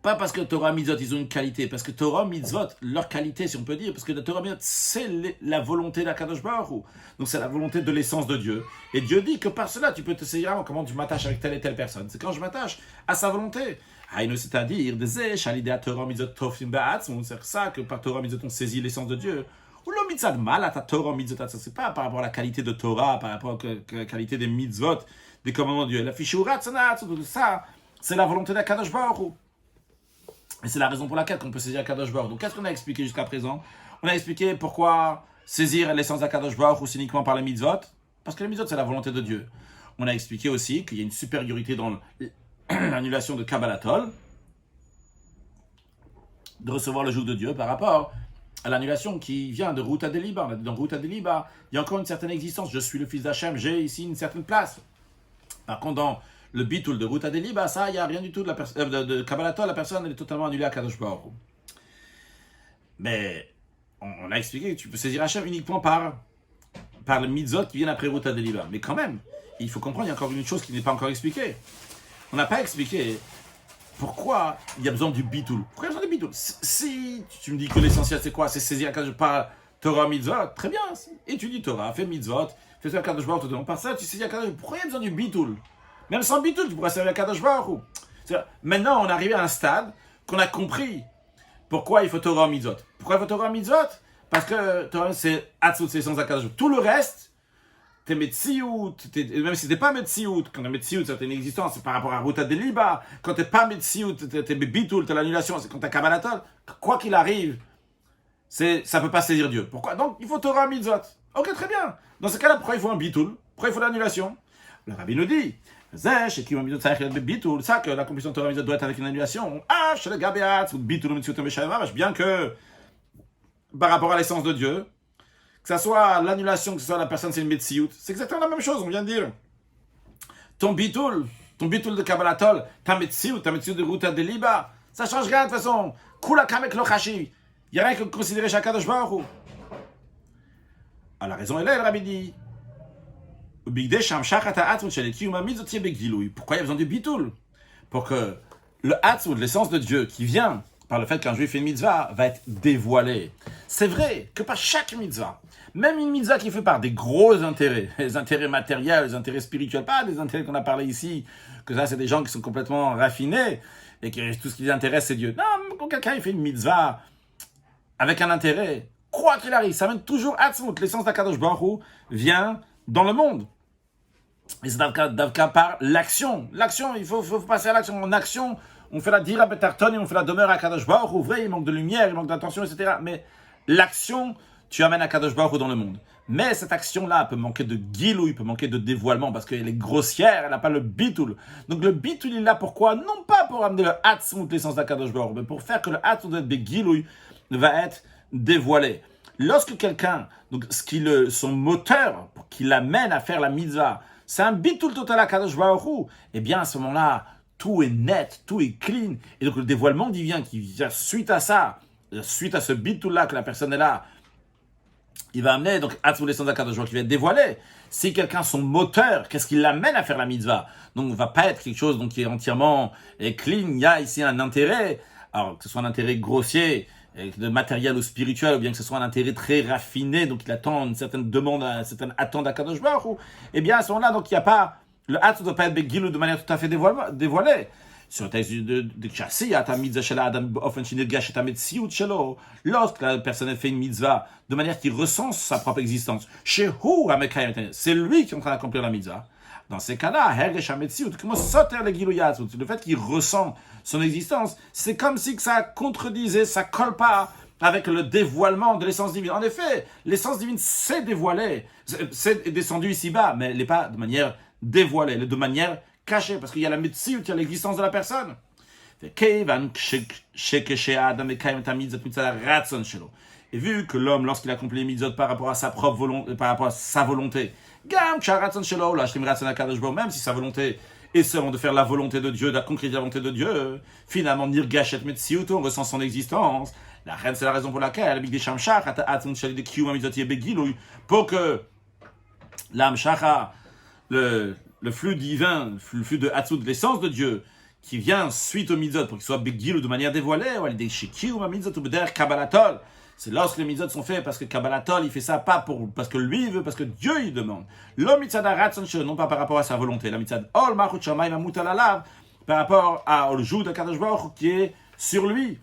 Pas parce que Torah Mitzvot, ils ont une qualité, parce que Torah Mitzvot, leur qualité, si on peut dire, parce que la Torah Mitzvot, c'est la volonté d'Akadosh Baruch. Donc c'est la volonté de l'essence de Dieu. Et Dieu dit que par cela, tu peux te saisir comment tu m'attaches avec telle et telle personne. C'est quand je m'attache à sa volonté. C'est-à-dire, c'est ça que par Torah Mitzvot, on saisit l'essence de Dieu. Ou le mitzvah mal à ta Torah Mitzvot, c'est pas par rapport à la qualité de Torah, par rapport à la qualité des mitzvot, des commandements de Dieu. La fiche tout ça, c'est la volonté d'Akadosh Baruch. Et c'est la raison pour laquelle on peut saisir Akadosh Baruch. Donc qu'est-ce qu'on a expliqué jusqu'à présent? On a expliqué pourquoi saisir l'essence d'Akadosh Baruch ou uniquement par les mitzvot. Parce que les mitzvot, c'est la volonté de Dieu. On a expliqué aussi qu'il y a une supériorité dans l'annulation de Kabbalatol, de recevoir le joug de Dieu par rapport à l'annulation qui vient de Ruta Deliba. Dans Ruta Deliba, il y a encore une certaine existence. Je suis le fils d'Hachem, j'ai ici une certaine place. Par contre, dans le bitul de Ruta Deliba, ça, il n'y a rien du tout de Kabbalatol, la personne elle est totalement annulée à Kadosh Baruch. Mais on a expliqué que tu peux saisir Hachem uniquement par le mitzvot qui viennent après Ruta Deliba. Mais quand même, il faut comprendre, il y a encore une chose qui n'est pas encore expliquée. On n'a pas expliqué pourquoi il y a besoin du bitul. Pourquoi il y a besoin du bitul? Si tu me dis que l'essentiel c'est quoi? C'est saisir Hakadosh par Torah mitzvot, très bien. Étudie Torah, fais mitzvot, fais ça Hakadosh Baruch Hu. Par ça, tu saisis Hakadosh. Pourquoi il y a besoin du bitul? Même sans bitul, tu pourrais servir Hakadosh Baruch Hu. Maintenant, on est arrivé à un stade qu'on a compris pourquoi il faut Torah mitzvot. Pourquoi il faut Torah mitzvot? Parce que Torah c'est Hatzut, c'est sans Hakadosh. Tout le reste, t'es Metsiout, même si t'es pas Metsiout, quand t'es Metsiout, c'est une existence, c'est par rapport à Ruta Deliba. Quand t'es pas Metsiout, t'es Bitul, t'es l'annulation, c'est quand t'es Kabbalatol. Quoi qu'il arrive, ça peut pas saisir Dieu. Pourquoi? Donc, il faut Torah Mitzvot. Ok, très bien. Dans ce cas-là, pourquoi il faut un Bitul? Pourquoi il faut l'annulation? Le Rabbi nous dit, ça que l'accomplissement de Torah Mitzvot doit être avec une annulation. Ah, chez le Gabeat, Bitul, Metsiout, bien que, par rapport à l'essence de Dieu, que ce soit l'annulation, que ce soit la personne, c'est une Metsiout. C'est exactement la même chose, on vient de dire. Ton bitul de Kabbalatol, ta Metsiout de Ruta Deliba, ça change rien de toute façon. Kula kamek lo chashi. Il n'y a rien que considérer chaque Kadosh Baruch Hu. Ah, la raison est là, le Rabbi dit. Pourquoi il y a besoin du bitul? Pour que le Hatzmut, l'essence de Dieu qui vient par le fait qu'un juif fait une mitzvah, va être dévoilé. C'est vrai que par chaque mitzvah, même une mitzvah qui est faite par des gros intérêts, les intérêts matériels, les intérêts spirituels, pas des intérêts qu'on a parlé ici, que ça c'est des gens qui sont complètement raffinés et que tout ce qui les intéresse c'est Dieu. Non, quand quelqu'un il fait une mitzvah avec un intérêt, quoi qu'il arrive, ça mène toujours Hatzmut, l'essence d'Akadosh Baruch Hu vient dans le monde. Et c'est d'Avka par l'action. L'action, il faut passer à l'action. En action, on fait la dira betarton et on fait la demeure à Kadosh Baruch Hu. Vrai, il manque de lumière, il manque d'attention, etc. Mais l'action, tu amènes à Kadosh Baruch Hu dans le monde. Mais cette action-là peut manquer de gilou, il peut manquer de dévoilement parce qu'elle est grossière, elle n'a pas le bitul. Donc le bitul, il est là pourquoi? Non pas pour amener le hatzmut, l'essence d'Akadosh Baruch Hu, mais pour faire que le hatzmut de gilou va être dévoilé. Lorsque quelqu'un, donc son moteur qui l'amène à faire la mitzvah, c'est un bitul total à Kadosh Baruch Hu, eh bien à ce moment-là, tout est net, tout est clean. Et donc le dévoilement divin qui vient suite à ça, suite à ce bitul-là que la personne est là, il va amener donc à tous les sens d'Akadosh Baruch Hu qui va être dévoilé. Si quelqu'un, son moteur, qu'est-ce qui l'amène à faire la mitzvah? Donc, il va pas être quelque chose donc, qui est entièrement clean. Il y a ici un intérêt, alors que ce soit un intérêt grossier, de matériel ou spirituel, ou bien que ce soit un intérêt très raffiné, donc il attend une certaine demande, une certaine attente d'Akadosh Baruch Hu. Eh bien, à ce moment-là, donc il n'y a pas, le hâte ne doit pas être begilou de manière tout à fait dévoilée. Sur le texte de Chassi, lorsque la personne fait une mitzvah de manière qu'il ressent sa propre existence, c'est lui qui est en train d'accomplir la mitzvah. Dans ces cas-là, le fait qu'il ressent son existence, c'est comme si que ça contredisait, ça colle pas avec le dévoilement de l'essence divine. En effet, l'essence divine s'est dévoilée, c'est descendu ici-bas, mais elle n'est pas de manière dévoilée, elle est de manière cachée, parce qu'il y a la médecine, il y a l'existence de la personne. Et vu que l'homme, lorsqu'il accomplit les mitzvot par rapport à sa propre volonté, par rapport à sa volonté, même si sa volonté et seulement de faire la volonté de Dieu, de la concrétiser la volonté de Dieu. Finalement, Nirgashet Metsiut, on ressent son existence. La reine, c'est la raison pour laquelle, pour que l'Amshacha, le flux divin, le flux de Hatzut, de l'essence de Dieu, qui vient suite au mitzvot, pour qu'il soit begil ou de manière dévoilée, ou des shekiu, ma mitzvot, ou beder kabbalatol. C'est lorsque les mitzvot sont faits parce que kabbalatol, il fait ça pas parce que lui il veut, parce que Dieu il demande. Lo mitzad haratzon shelo, non pas par rapport à sa volonté. La mitzad ol machut shamayim amut alalav, par rapport au joug de Kadosh Baruch Hu qui est sur lui.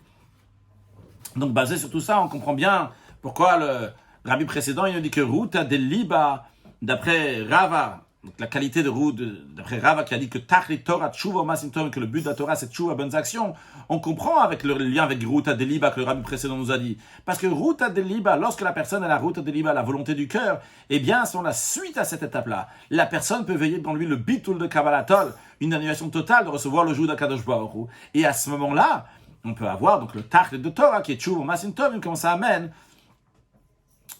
Donc basé sur tout ça, on comprend bien pourquoi le rabbi précédent il nous dit que Ruta de Liba, d'après Rava, donc la qualité de route, d'après Rava qui a dit que Tachli Torah Tshuva Masim Tov, que le but de la Torah c'est Tshuva, bonnes actions, on comprend avec le lien avec Ruta de Liba que le rabbi précédent nous a dit. Parce que Ruta de Liba, lorsque la personne a la Ruta de Liba, la volonté du cœur, eh bien, si on a suite à cette étape-là, la personne peut veiller dans lui le bitul de Kabbalatol, une annulation totale de recevoir le joug d'Akadosh Baruch Hu. Et à ce moment-là, on peut avoir donc le Tachli de Torah qui est Tshuva Masim Tov, comment ça amène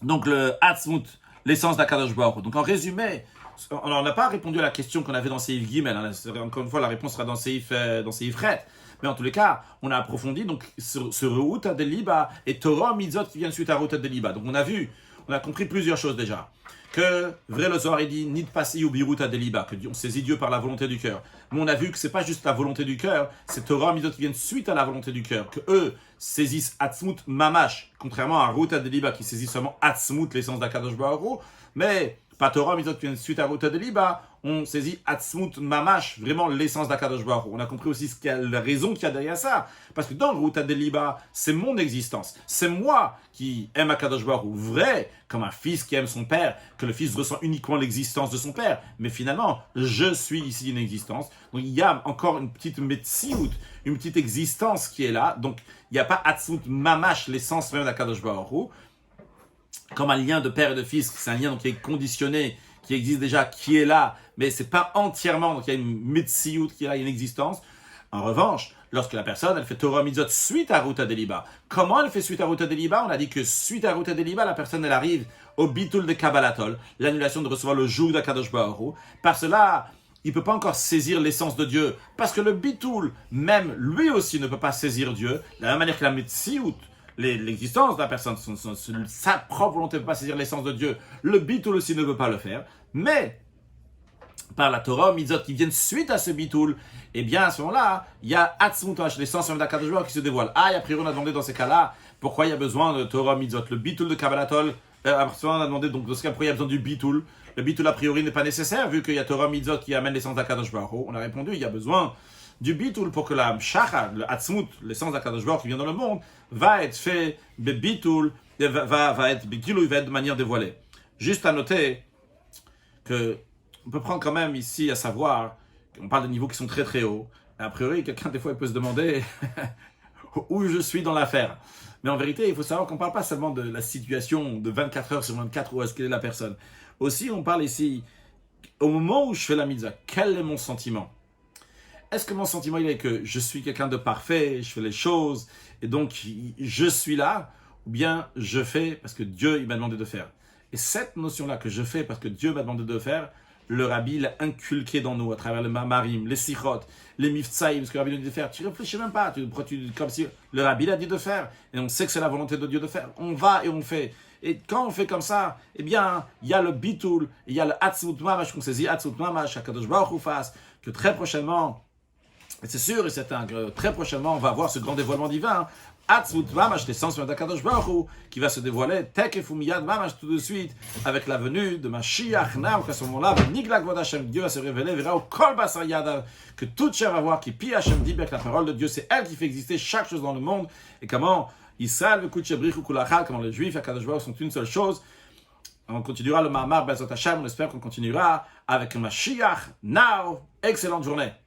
donc le Hatzmut, l'essence d'Akadosh Baruch Hu. Donc en résumé, on n'a pas répondu à la question qu'on avait dans Seif Gimel. Encore une fois, la réponse sera dans Seif Ret. Mais en tous les cas, on a approfondi donc ce Ruta de Liba et Torah Mitzvot qui vient suite à Ruta de Liba. Donc on a compris plusieurs choses déjà. Que vrai le Zohar dit Nid Pasi ou Biruta de Liba, que on saisit Dieu par la volonté du cœur. Mais on a vu que c'est pas juste la volonté du cœur, c'est Torah Mitzvot qui viennent suite à la volonté du cœur. Que eux saisissent Atzmut Mamash, contrairement à Ruta de Liba qui saisit seulement Atzmut, l'essence d'Akadosh Baruch Hu. Mais pas Torah Mitzvot qui viennent suite à Ruta de Liba, on saisit Atzmut Mamash, vraiment l'essence d'Akadosh Baruch Hu. On a compris aussi la raison qu'il y a derrière ça. Parce que dans Ruta de Liba, c'est mon existence. C'est moi qui aime Akadosh Baruch Hu. Vrai, comme un fils qui aime son père, que le fils ressent uniquement l'existence de son père. Mais finalement, je suis ici une existence. Donc il y a encore une petite metsiout, une petite existence qui est là. Donc il n'y a pas Atzmut Mamash, l'essence même d'Akadosh Baruch Hu. Comme un lien de père et de fils, c'est un lien donc, qui est conditionné, qui existe déjà, qui est là, mais c'est pas entièrement, donc il y a une mitziout qui est là, une existence. En revanche, lorsque la personne, elle fait Torah Mitzvot suite à Ruta de Liba. Comment elle fait suite à Ruta de Liba? On a dit que suite à Ruta de Liba, la personne, elle arrive au bitul de Kabbalatol, l'annulation de recevoir le joug d'Akadosh Baruch Hu. Par cela, il ne peut pas encore saisir l'essence de Dieu, parce que le bitul, même lui aussi, ne peut pas saisir Dieu, de la même manière que la mitziout, l'existence de la personne, sa propre volonté ne peut pas saisir l'essence de Dieu. Le bitul aussi ne peut pas le faire. Mais, par la Torah, mitzvot qui viennent suite à ce bitul, eh bien, à ce moment-là, il y a Atzmut, l'essence même d'Akadosh Baruch Hu qui se dévoile. Ah, et a priori, on a demandé dans ces cas-là, pourquoi il y a besoin de Torah, mitzvot, le bitul de Kabbalatol. Après, on a demandé, donc, dans ce cas, pourquoi il y a besoin du bitul. Le bitul, a priori, n'est pas nécessaire, vu qu'il y a Torah, mitzvot qui amène l'essence d'Akadosh Baruch Hu. On a répondu, il y a besoin du bitul pour que la mshacha, le Hatzmut, l'essence d'Akadosh Baruch Hu qui vient dans le monde, va être fait, bitul, va être bitul, il va être de manière dévoilée. Juste à noter que on peut prendre quand même ici à savoir qu'on parle de niveaux qui sont très très hauts. A priori, quelqu'un des fois il peut se demander où je suis dans l'affaire. Mais en vérité, il faut savoir qu'on ne parle pas seulement de la situation de 24 heures sur 24 où est-ce qu'elle est la personne. Aussi, on parle ici, au moment où je fais la mitzvah, quel est mon sentiment? Est-ce que mon sentiment il est que je suis quelqu'un de parfait, je fais les choses, et donc je suis là, ou bien je fais parce que Dieu il m'a demandé de faire? Et cette notion-là que je fais parce que Dieu m'a demandé de faire, le Rabbi l'a inculqué dans nous à travers les Mamarim, les Sichot, les Miftsaïm, ce que le Rabbi nous dit de faire. Tu réfléchis même pas, comme si le Rabbi l'a dit de faire, et on sait que c'est la volonté de Dieu de faire. On va et on fait. Et quand on fait comme ça, eh bien, il y a le bitul, il y a le Hatzmut Mamash qu'on saisit, Hatzmut Mamash, Akadosh Baruch Hu fasse, que très prochainement, et c'est sûr et certain que très prochainement, on va avoir ce grand dévoilement divin, Hatzmut Mamash, l'essence de Akadosh Baruch Hu, qui va se dévoiler, Tekef Miyad Mamash, tout de suite, avec la venue de Mashiach, qu'à ce moment-là, Niglag Vod Hashem, Dieu va se révéler, verra au Kol Basar Yadav, que toute chair va voir, qui Pi Hashem dit, que la parole de Dieu, c'est elle qui fait exister chaque chose dans le monde, et comment Israël, comment les Juifs et Akadosh Baruch Hu sont une seule chose. On continuera le Ma'amar Bezrat Hashem, on espère qu'on continuera avec Mashiach, now, excellente journée.